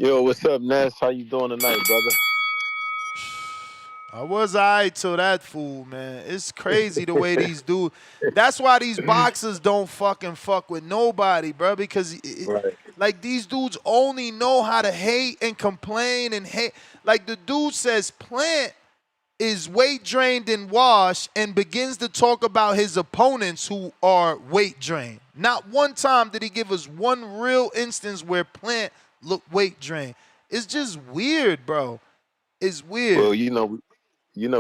R: Yo, what's up, Ness? How you doing tonight, brother?
E: I was alright till that fool, man. It's crazy the way these dudes. That's why these boxers don't fucking fuck with nobody, bro. Because like these dudes only know how to hate and complain and hate. Like the dude says, Plant is weight drained and washed, and begins to talk about his opponents who are weight drained. Not one time did he give us one real instance where Plant looked weight drained. It's just weird, bro. It's weird.
R: Well, you know,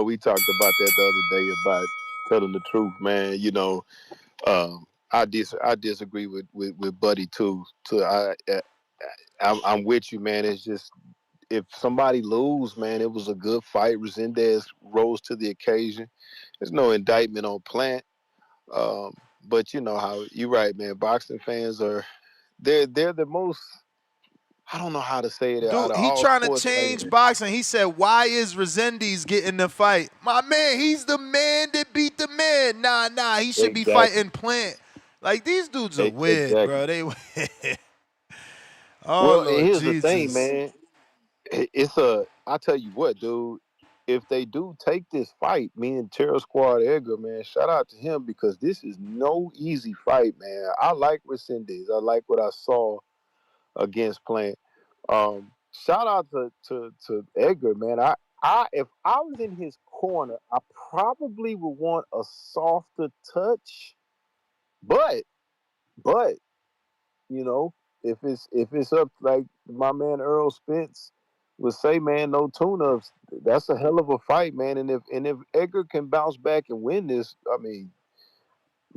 R: we talked about that the other day about telling the truth, man. You know, I disagree with Buddy too. I'm with you, man. It's just if somebody lose, man, it was a good fight. Resendiz rose to the occasion. There's no indictment on Plant, but you know how you're right, man. Boxing fans they're the most. I don't know how to say it.
E: Dude, he trying to change boxing. He said, why is Resendiz getting the fight? My man, he's the man that beat the man. Nah, he should be fighting Plant. Like, these dudes are weird, bro. They weird.
R: Well, Lord here's Jesus. The thing, man. I tell you what, dude. If they do take this fight, me and Terror Squad Edgar, man, shout out to him because this is no easy fight, man. I like Resendiz. I like what I saw against Plant. Shout out to Edgar, man. If I was in his corner, I probably would want a softer touch, but you know, if it's up like my man Earl Spence would say, man, no tune-ups. That's a hell of a fight, man. And if Edgar can bounce back and win this, I mean,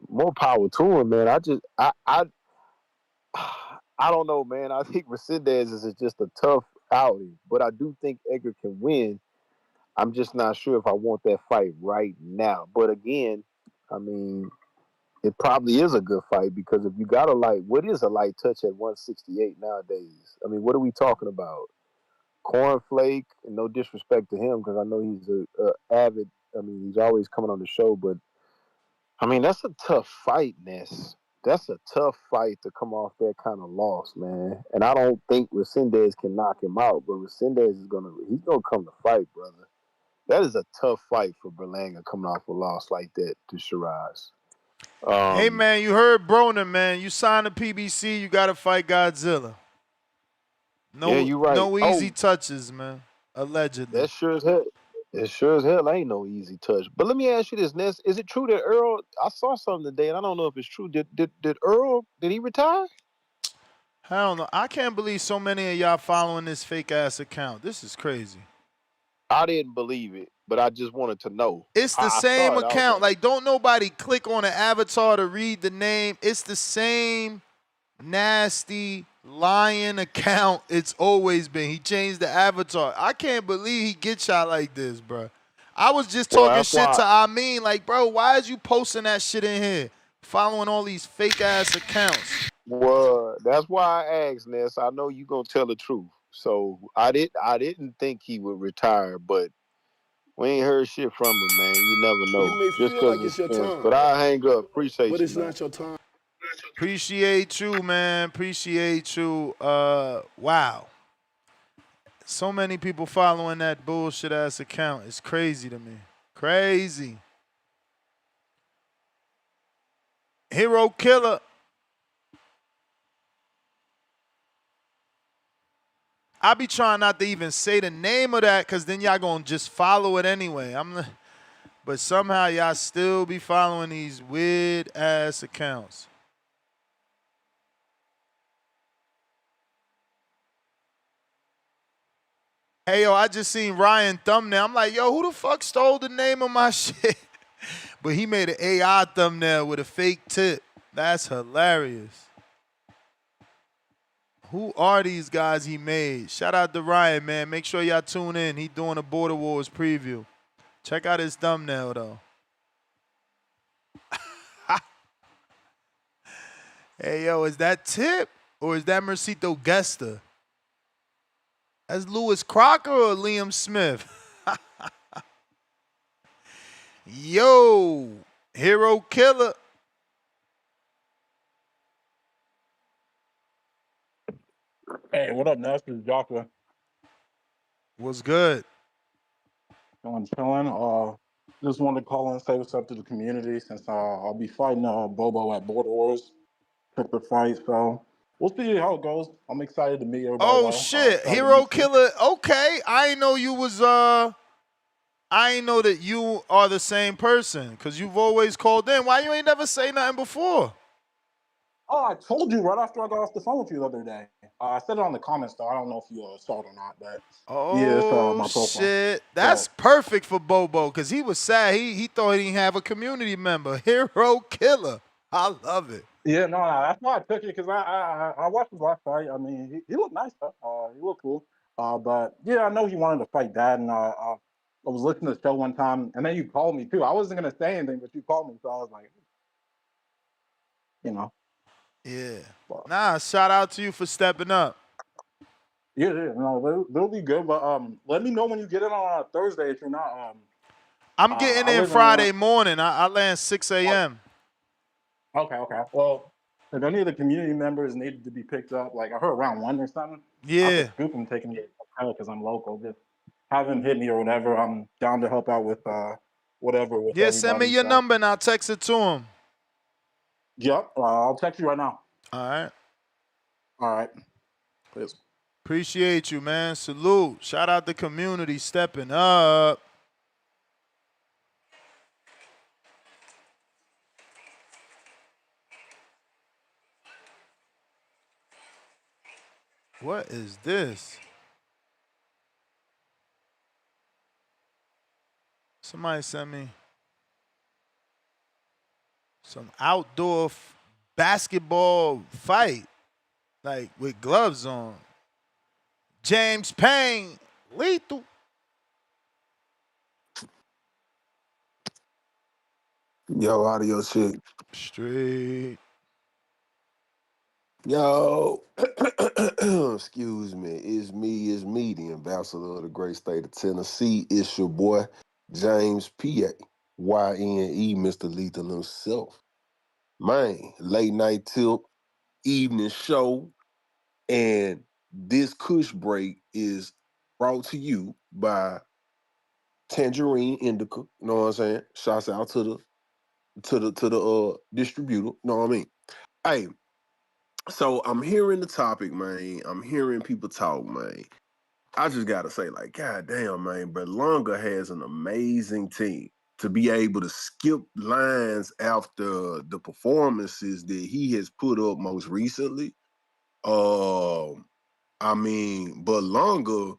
R: more power to him, man. I don't know, man. I think Resendiz is just a tough outing, but I do think Edgar can win. I'm just not sure if I want that fight right now. But again, I mean, it probably is a good fight because if you got what is a light touch at 168 nowadays? I mean, what are we talking about? Cornflake, and no disrespect to him because I know he's a avid. I mean, he's always coming on the show, but I mean, that's a tough fight, Ness. That's a tough fight to come off that kind of loss, man. And I don't think Resendiz can knock him out, but Resendiz he's gonna come to fight, brother. That is a tough fight for Berlanga coming off a loss like that to Sheeraz.
E: Hey, man, you heard Broner, man. You signed a PBC, you got to fight Godzilla. No,
R: yeah, you're right.
E: No easy touches, man. Allegedly.
R: That sure as hell. It sure as hell ain't no easy touch. But let me ask you this, Ness. Is it true that Earl, I saw something today, and I don't know if it's true. Did Earl, did he retire?
E: I don't know. I can't believe so many of y'all following this fake-ass account. This is crazy.
R: I didn't believe it, but I just wanted to know.
E: It's the same account. Like, don't nobody click on an avatar to read the name. It's the same nasty Lion account. It's always been. He changed the avatar. I can't believe he gets shot like this, bro. I was just talking shit to Amin, like, bro, why is you posting that shit in here? Following all these fake ass accounts.
R: Well, that's why I asked, Ness. I know you gonna tell the truth. So I didn't think he would retire, but we ain't heard shit from him, man. You never know.
P: You may
R: Just
P: feel
R: because
P: like
R: it's
P: it's your
R: fence.
P: time,
R: But I hang up. Appreciate
P: but
R: you,
P: it's
R: man.
P: not your time.
E: Appreciate you, man. Appreciate you. Wow. So many people following that bullshit ass account. It's crazy to me. Crazy. Hero Killer. I be trying not to even say the name of that because then y'all gonna just follow it anyway. But somehow y'all still be following these weird ass accounts. Hey, yo, I just seen Ryan thumbnail. I'm like, yo, who the fuck stole the name of my shit? But he made an AI thumbnail with a fake tip. That's hilarious. Who are these guys he made? Shout out to Ryan, man. Make sure y'all tune in. He doing a Border Wars preview. Check out his thumbnail, though. Hey, yo, is that Tip or is that Mercito Gesta? That's Lewis Crocker or Liam Smith? Yo, Hero Killer.
S: Hey, what up, Ness? This is Joshua.
E: What's good?
S: Chilling. Just wanted to call and say what's up to the community since I'll be fighting Bobo at Border Wars. Pick the fight, so we'll see how it goes. I'm excited to meet everybody.
E: Oh shit, Hero Killer. Okay, I didn't know you was I didn't know that you are the same person because you've always called in. Why you ain't never say nothing before?
S: Oh, I told you right after I got off the phone with you the other day. I said it on the comments though. I don't know if you saw it or not, but yeah, it's my profile.
E: Shit, that's perfect for Bobo because he was sad. He thought he didn't have a community member. Hero Killer. I love it.
S: Yeah, no, that's why I took it because I watched his last fight. I mean, he looked nice though. He looked cool. But yeah, I know he wanted to fight Dad, and I was listening to the show one time, and then you called me too. I wasn't gonna say anything, but you called me, so I was like, you know.
E: Yeah. Nah, shout out to you for stepping up.
S: Yeah, no, they'll be good. But let me know when you get in on Thursday if you're not.
E: I'm getting in Friday morning. I land 6 a.m.
S: Okay. Well, if any of the community members needed to be picked up, like I heard around 1 or something,
E: yeah,
S: I could scoop them, taking me because I'm local. Just have them hit me or whatever. I'm down to help out with whatever. With
E: yeah, send me your number and I'll text it to him.
S: Yep, I'll text you right now.
E: All
S: right. Please.
E: Appreciate you, man. Salute. Shout out the community stepping up. What is this? Somebody sent me some outdoor basketball fight, like with gloves on. James Payne, lethal.
T: Yo, audio shit.
E: Straight.
T: Yo, excuse me. It's me, the ambassador of the great state of Tennessee. It's your boy, James P.A. YNE, Mr. Lethal himself. Man, late night till evening show. And this Kush break is brought to you by Tangerine Indica. You know what I'm saying? Shouts out to the distributor. You know what I mean? Hey, so I'm hearing the topic, man. I'm hearing people talk, man. I just gotta say, like, God damn, man, Berlanga has an amazing team to be able to skip lines after the performances that he has put up most recently. I mean, Berlanga,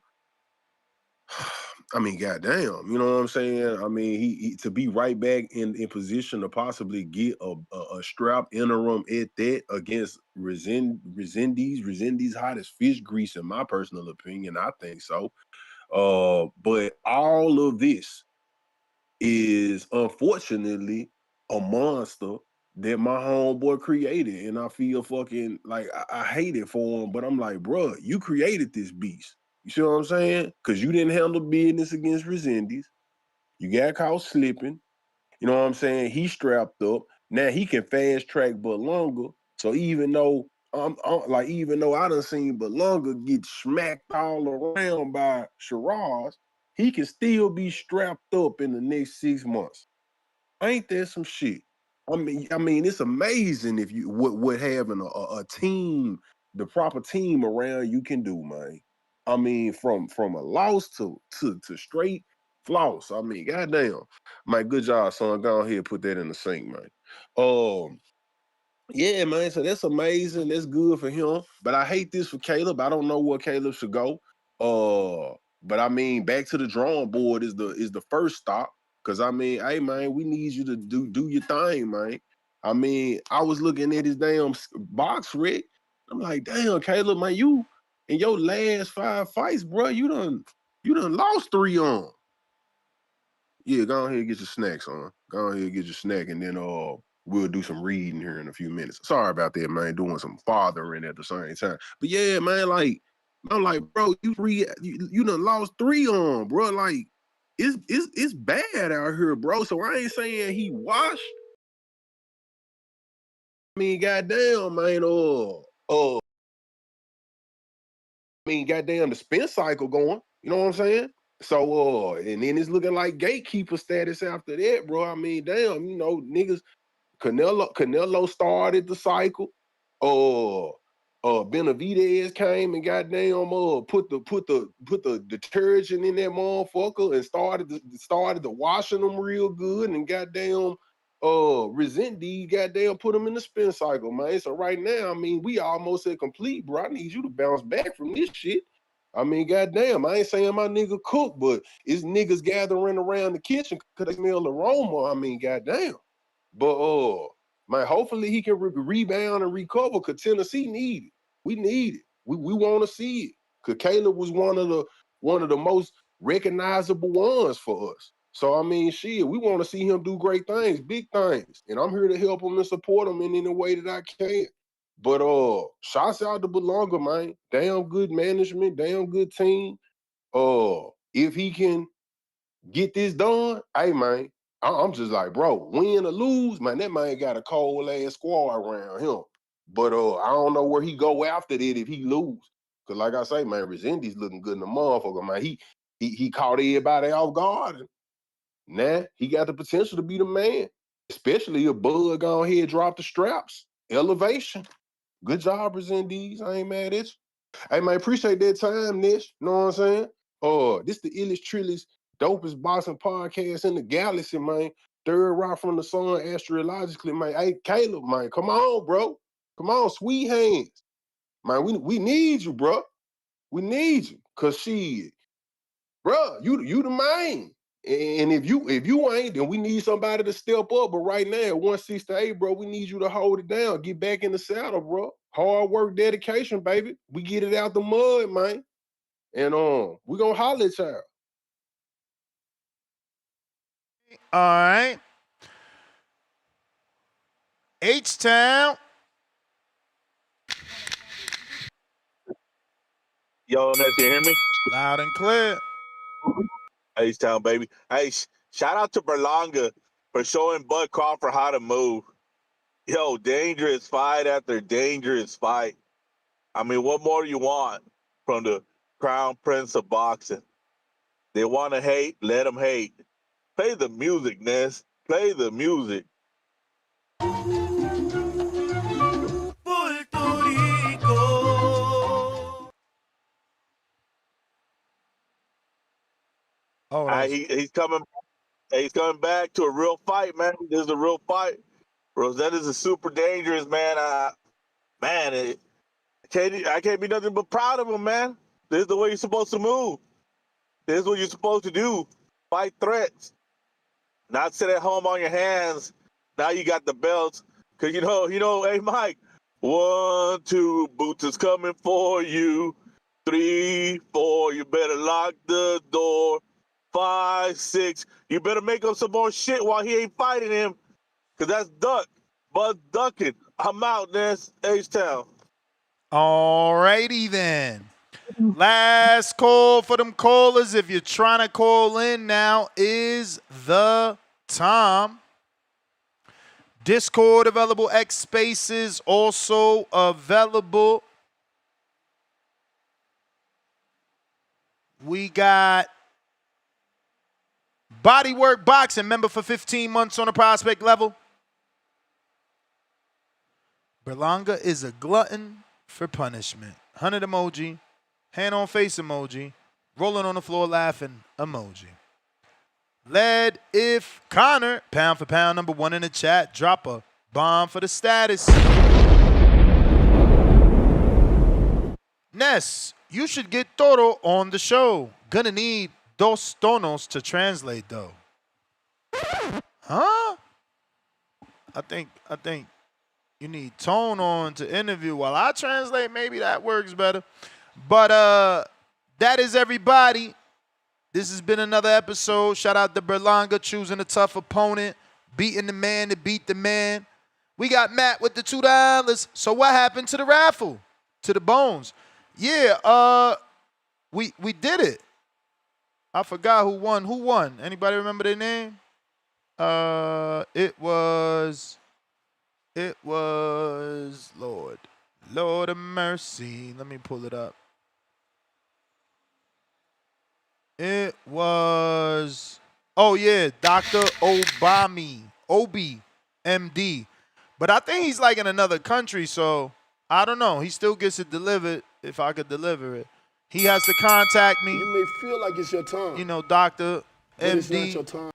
T: I mean, goddamn, you know what I'm saying? I mean, he to be right back in position to possibly get a strap interim at that against Resendiz hot as fish grease, in my personal opinion. I think so. But all of this is unfortunately a monster that my homeboy created, and I feel fucking like I hate it for him. But I'm like, bro, you created this beast. You see what I'm saying? Because you didn't handle business against Resendiz. You got caught slipping. You know what I'm saying? He strapped up. Now he can fast track Berlanga. So even though even though I done seen Berlanga get smacked all around by Sheeraz, he can still be strapped up in the next 6 months. Ain't that some shit? I mean, it's amazing if you what having a team, the proper team around you can do, man. I mean, from a loss to straight floss. I mean, goddamn, man, good job, son. Go ahead and put that in the sink, man. Yeah, man. So that's amazing. That's good for him. But I hate this for Caleb. I don't know where Caleb should go. But I mean, back to the drawing board is the first stop. Cause I mean, hey man, we need you to do your thing, man. I mean, I was looking at his damn box rig. I'm like, damn, Caleb, man, you in your last 5 fights, bro, you done lost 3 on. Yeah, go ahead and get your snacks on. Go ahead and get your snack, and then we'll do some reading here in a few minutes. Sorry about that, man. Doing some fathering at the same time. But yeah, man, like I'm like, bro, you done lost 3 on, bro. Like it's bad out here, bro. So I ain't saying he washed. I mean, goddamn, man. I mean, goddamn, the spin cycle going. You know what I'm saying? So, and then it's looking like gatekeeper status after that, bro. I mean, damn, you know, niggas. Canelo started the cycle. Benavidez came and goddamn put the detergent in that motherfucker and started the washing them real good, and goddamn Resendiz goddamn put them in the spin cycle, man. So right now, I mean, we almost at complete, bro. I need you to bounce back from this shit. I mean, goddamn, I ain't saying my nigga cook, but it's niggas gathering around the kitchen because they smell the aroma. I mean, goddamn. But man, hopefully he can rebound and recover, because Tennessee need it. We need it. We want to see it. Because Caleb was one of the most recognizable ones for us. So I mean, shit, we want to see him do great things, big things. And I'm here to help him and support him in any way that I can. But shouts out to Berlanga, man. Damn good management, damn good team. If he can get this done, hey man, I'm just like, bro, win or lose, man, that man got a cold ass squad around him. But I don't know where he go after that if he lose. Cause like I say, man, Resendiz looking good in the motherfucker, man. He caught everybody off guard. And now he got the potential to be the man. Especially if Bud go ahead and drop the straps. Elevation. Good job, Resendiz. I ain't mad at you. Hey man, appreciate that time, Nish. You know what I'm saying? This the illest, trillest, dopest boxing podcast in the galaxy, man. Third rock from the sun, astrologically, man. Hey, Caleb, man, come on, bro. Come on, sweet hands. Man, we need you, bro. We need you. Cause shit, bro, you the man. And if you ain't, then we need somebody to step up. But right now, at 168, bro, we need you to hold it down. Get back in the saddle, bro. Hard work, dedication, baby. We get it out the mud, man. And we gonna holler at y'all.
E: All right. H-Town.
F: Yo, Ness, you hear me?
E: Loud and clear.
F: H-Town, baby. Hey, shout out to Berlanga for showing Bud Crawford how to move. Yo, dangerous fight after dangerous fight. I mean, what more do you want from the crown prince of boxing? They want to hate, let them hate. Play the music, Ness. Play the music.
E: Oh,
F: he's coming. He's coming back to a real fight, man. This is a real fight. Rosetta's is super dangerous, man. I can't be nothing but proud of him, man. This is the way you're supposed to move. This is what you're supposed to do. Fight threats. Not sit at home on your hands. Now you got the belts. Because, hey, Mike, 1, 2, Boots is coming for you. 3, 4, you better lock the door. 5, 6, you better make up some more shit while he ain't fighting him. Because that's duck. Bud ducking. I'm out, Ness. H-Town.
E: All righty then. Last call for them callers. If you're trying to call in, now is the time. Discord available. X Spaces also available. We got Bodywork Boxing, member for 15 months on a prospect level. Berlanga is a glutton for punishment. 100 emoji, hand on face emoji, rolling on the floor laughing emoji. Led if Connor, pound for pound, number 1 in the chat, drop a bomb for the status. Ness, you should get Toro on the show. Gonna need dos tonos to translate though. Huh? I think you need tone on to interview while I translate. Maybe that works better. But that is everybody. This has been another episode. Shout out to Berlanga choosing a tough opponent, beating the man to beat the man. We got Matt with the $2. So what happened to the raffle? To the bones? Yeah, we did it. I forgot who won. Who won? Anybody remember their name? It was Lord of mercy. Let me pull it up. It was, oh yeah, Dr. Obi, MD. But I think he's like in another country, so I don't know. He still gets it delivered if I could deliver it. He has to contact me.
P: You may feel like it's your time.
E: You know, Dr.
P: But it's not
E: MD,
P: your time.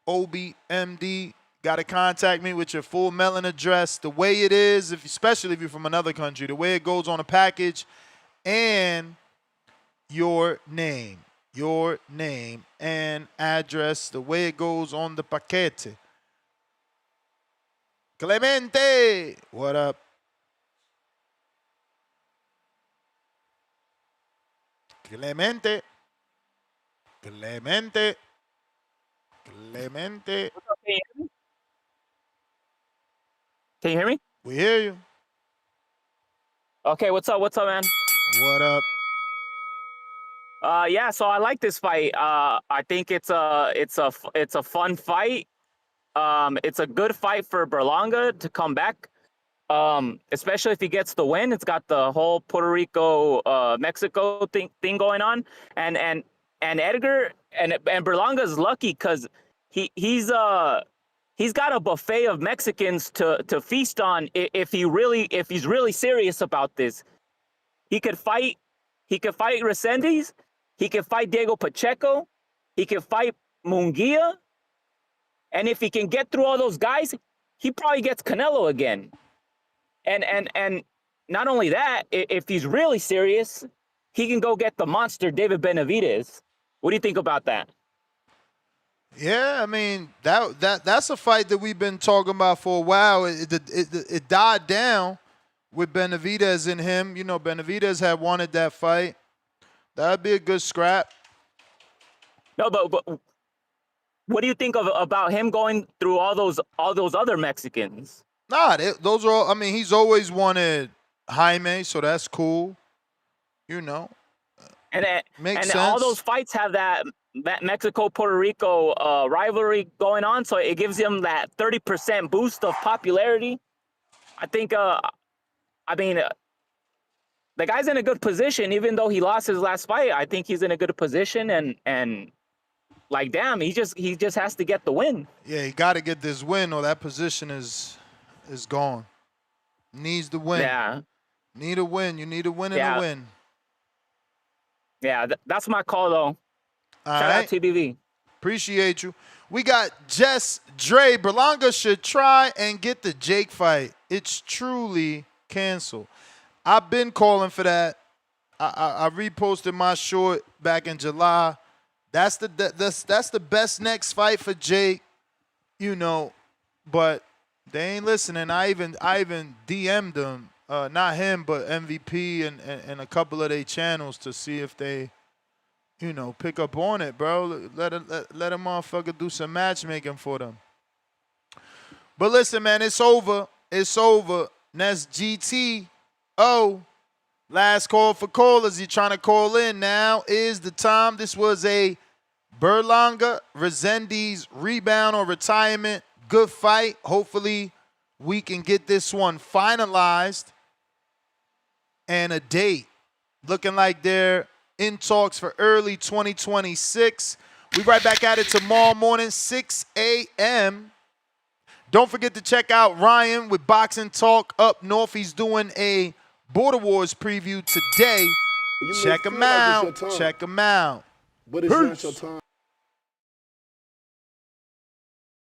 E: Obi, MD. Got to contact me with your full mailing address, the way it is, especially if you're from another country, the way it goes on a package, and your name and address, the way it goes on the paquete. Clemente, what up? Clemente.
U: Can you hear me?
E: We hear you.
U: Okay, what's up, man?
E: What up?
U: Yeah, so I like this fight. I think it's a fun fight. It's a good fight for Berlanga to come back. Especially if he gets the win. It's got the whole Puerto Rico Mexico thing going on. And Edgar and Berlanga's lucky because he's got a buffet of Mexicans to feast on if he's really serious about this. He could fight Resendiz, he could fight Diego Pacheco, he could fight Munguia, and if he can get through all those guys, he probably gets Canelo again. And not only that, if he's really serious, he can go get the monster David Benavidez. What do you think about that?
E: Yeah, I mean that's a fight that we've been talking about for a while. It died down with Benavidez in him. You know, Benavidez had wanted that fight. That'd be a good scrap.
U: No, but what do you think about him going through all those other Mexicans?
E: Nah, those are all. I mean, he's always wanted Jaime, so that's cool. You know, makes sense.
U: All those fights have that Mexico-Puerto Rico rivalry going on, so it gives him that 30% boost of popularity. I think. The guy's in a good position, even though he lost his last fight. I think he's in a good position, and like, damn, he just has to get the win.
E: Yeah, he got to get this win, or that position is gone. Needs the win.
U: Yeah.
E: Need a win. You need a win and a win.
U: Yeah, that's my call, though. Shout out TBV.
E: Appreciate you. We got Jess Dre. Berlanga should try and get the Jake fight. It's truly canceled. I've been calling for that. I reposted my short back in July. That's the best next fight for Jake, you know, but they ain't listening. I even DM'd them, not him, but MVP and a couple of their channels to see if they, you know, pick up on it, bro. Let a motherfucker do some matchmaking for them. But listen, man, it's over. It's over. And that's GTO. Last call for callers. You're trying to call in. Now is the time. This was a Berlanga-Resendiz rebound or retirement. Good fight. Hopefully we can get this one finalized. And a date. Looking like they're in talks for early 2026. We right back at it tomorrow morning, 6 a.m. Don't forget to check out Ryan with Boxing Talk up north. He's doing a Border Wars preview today. Check him out. Check him out.
P: But it's not your time.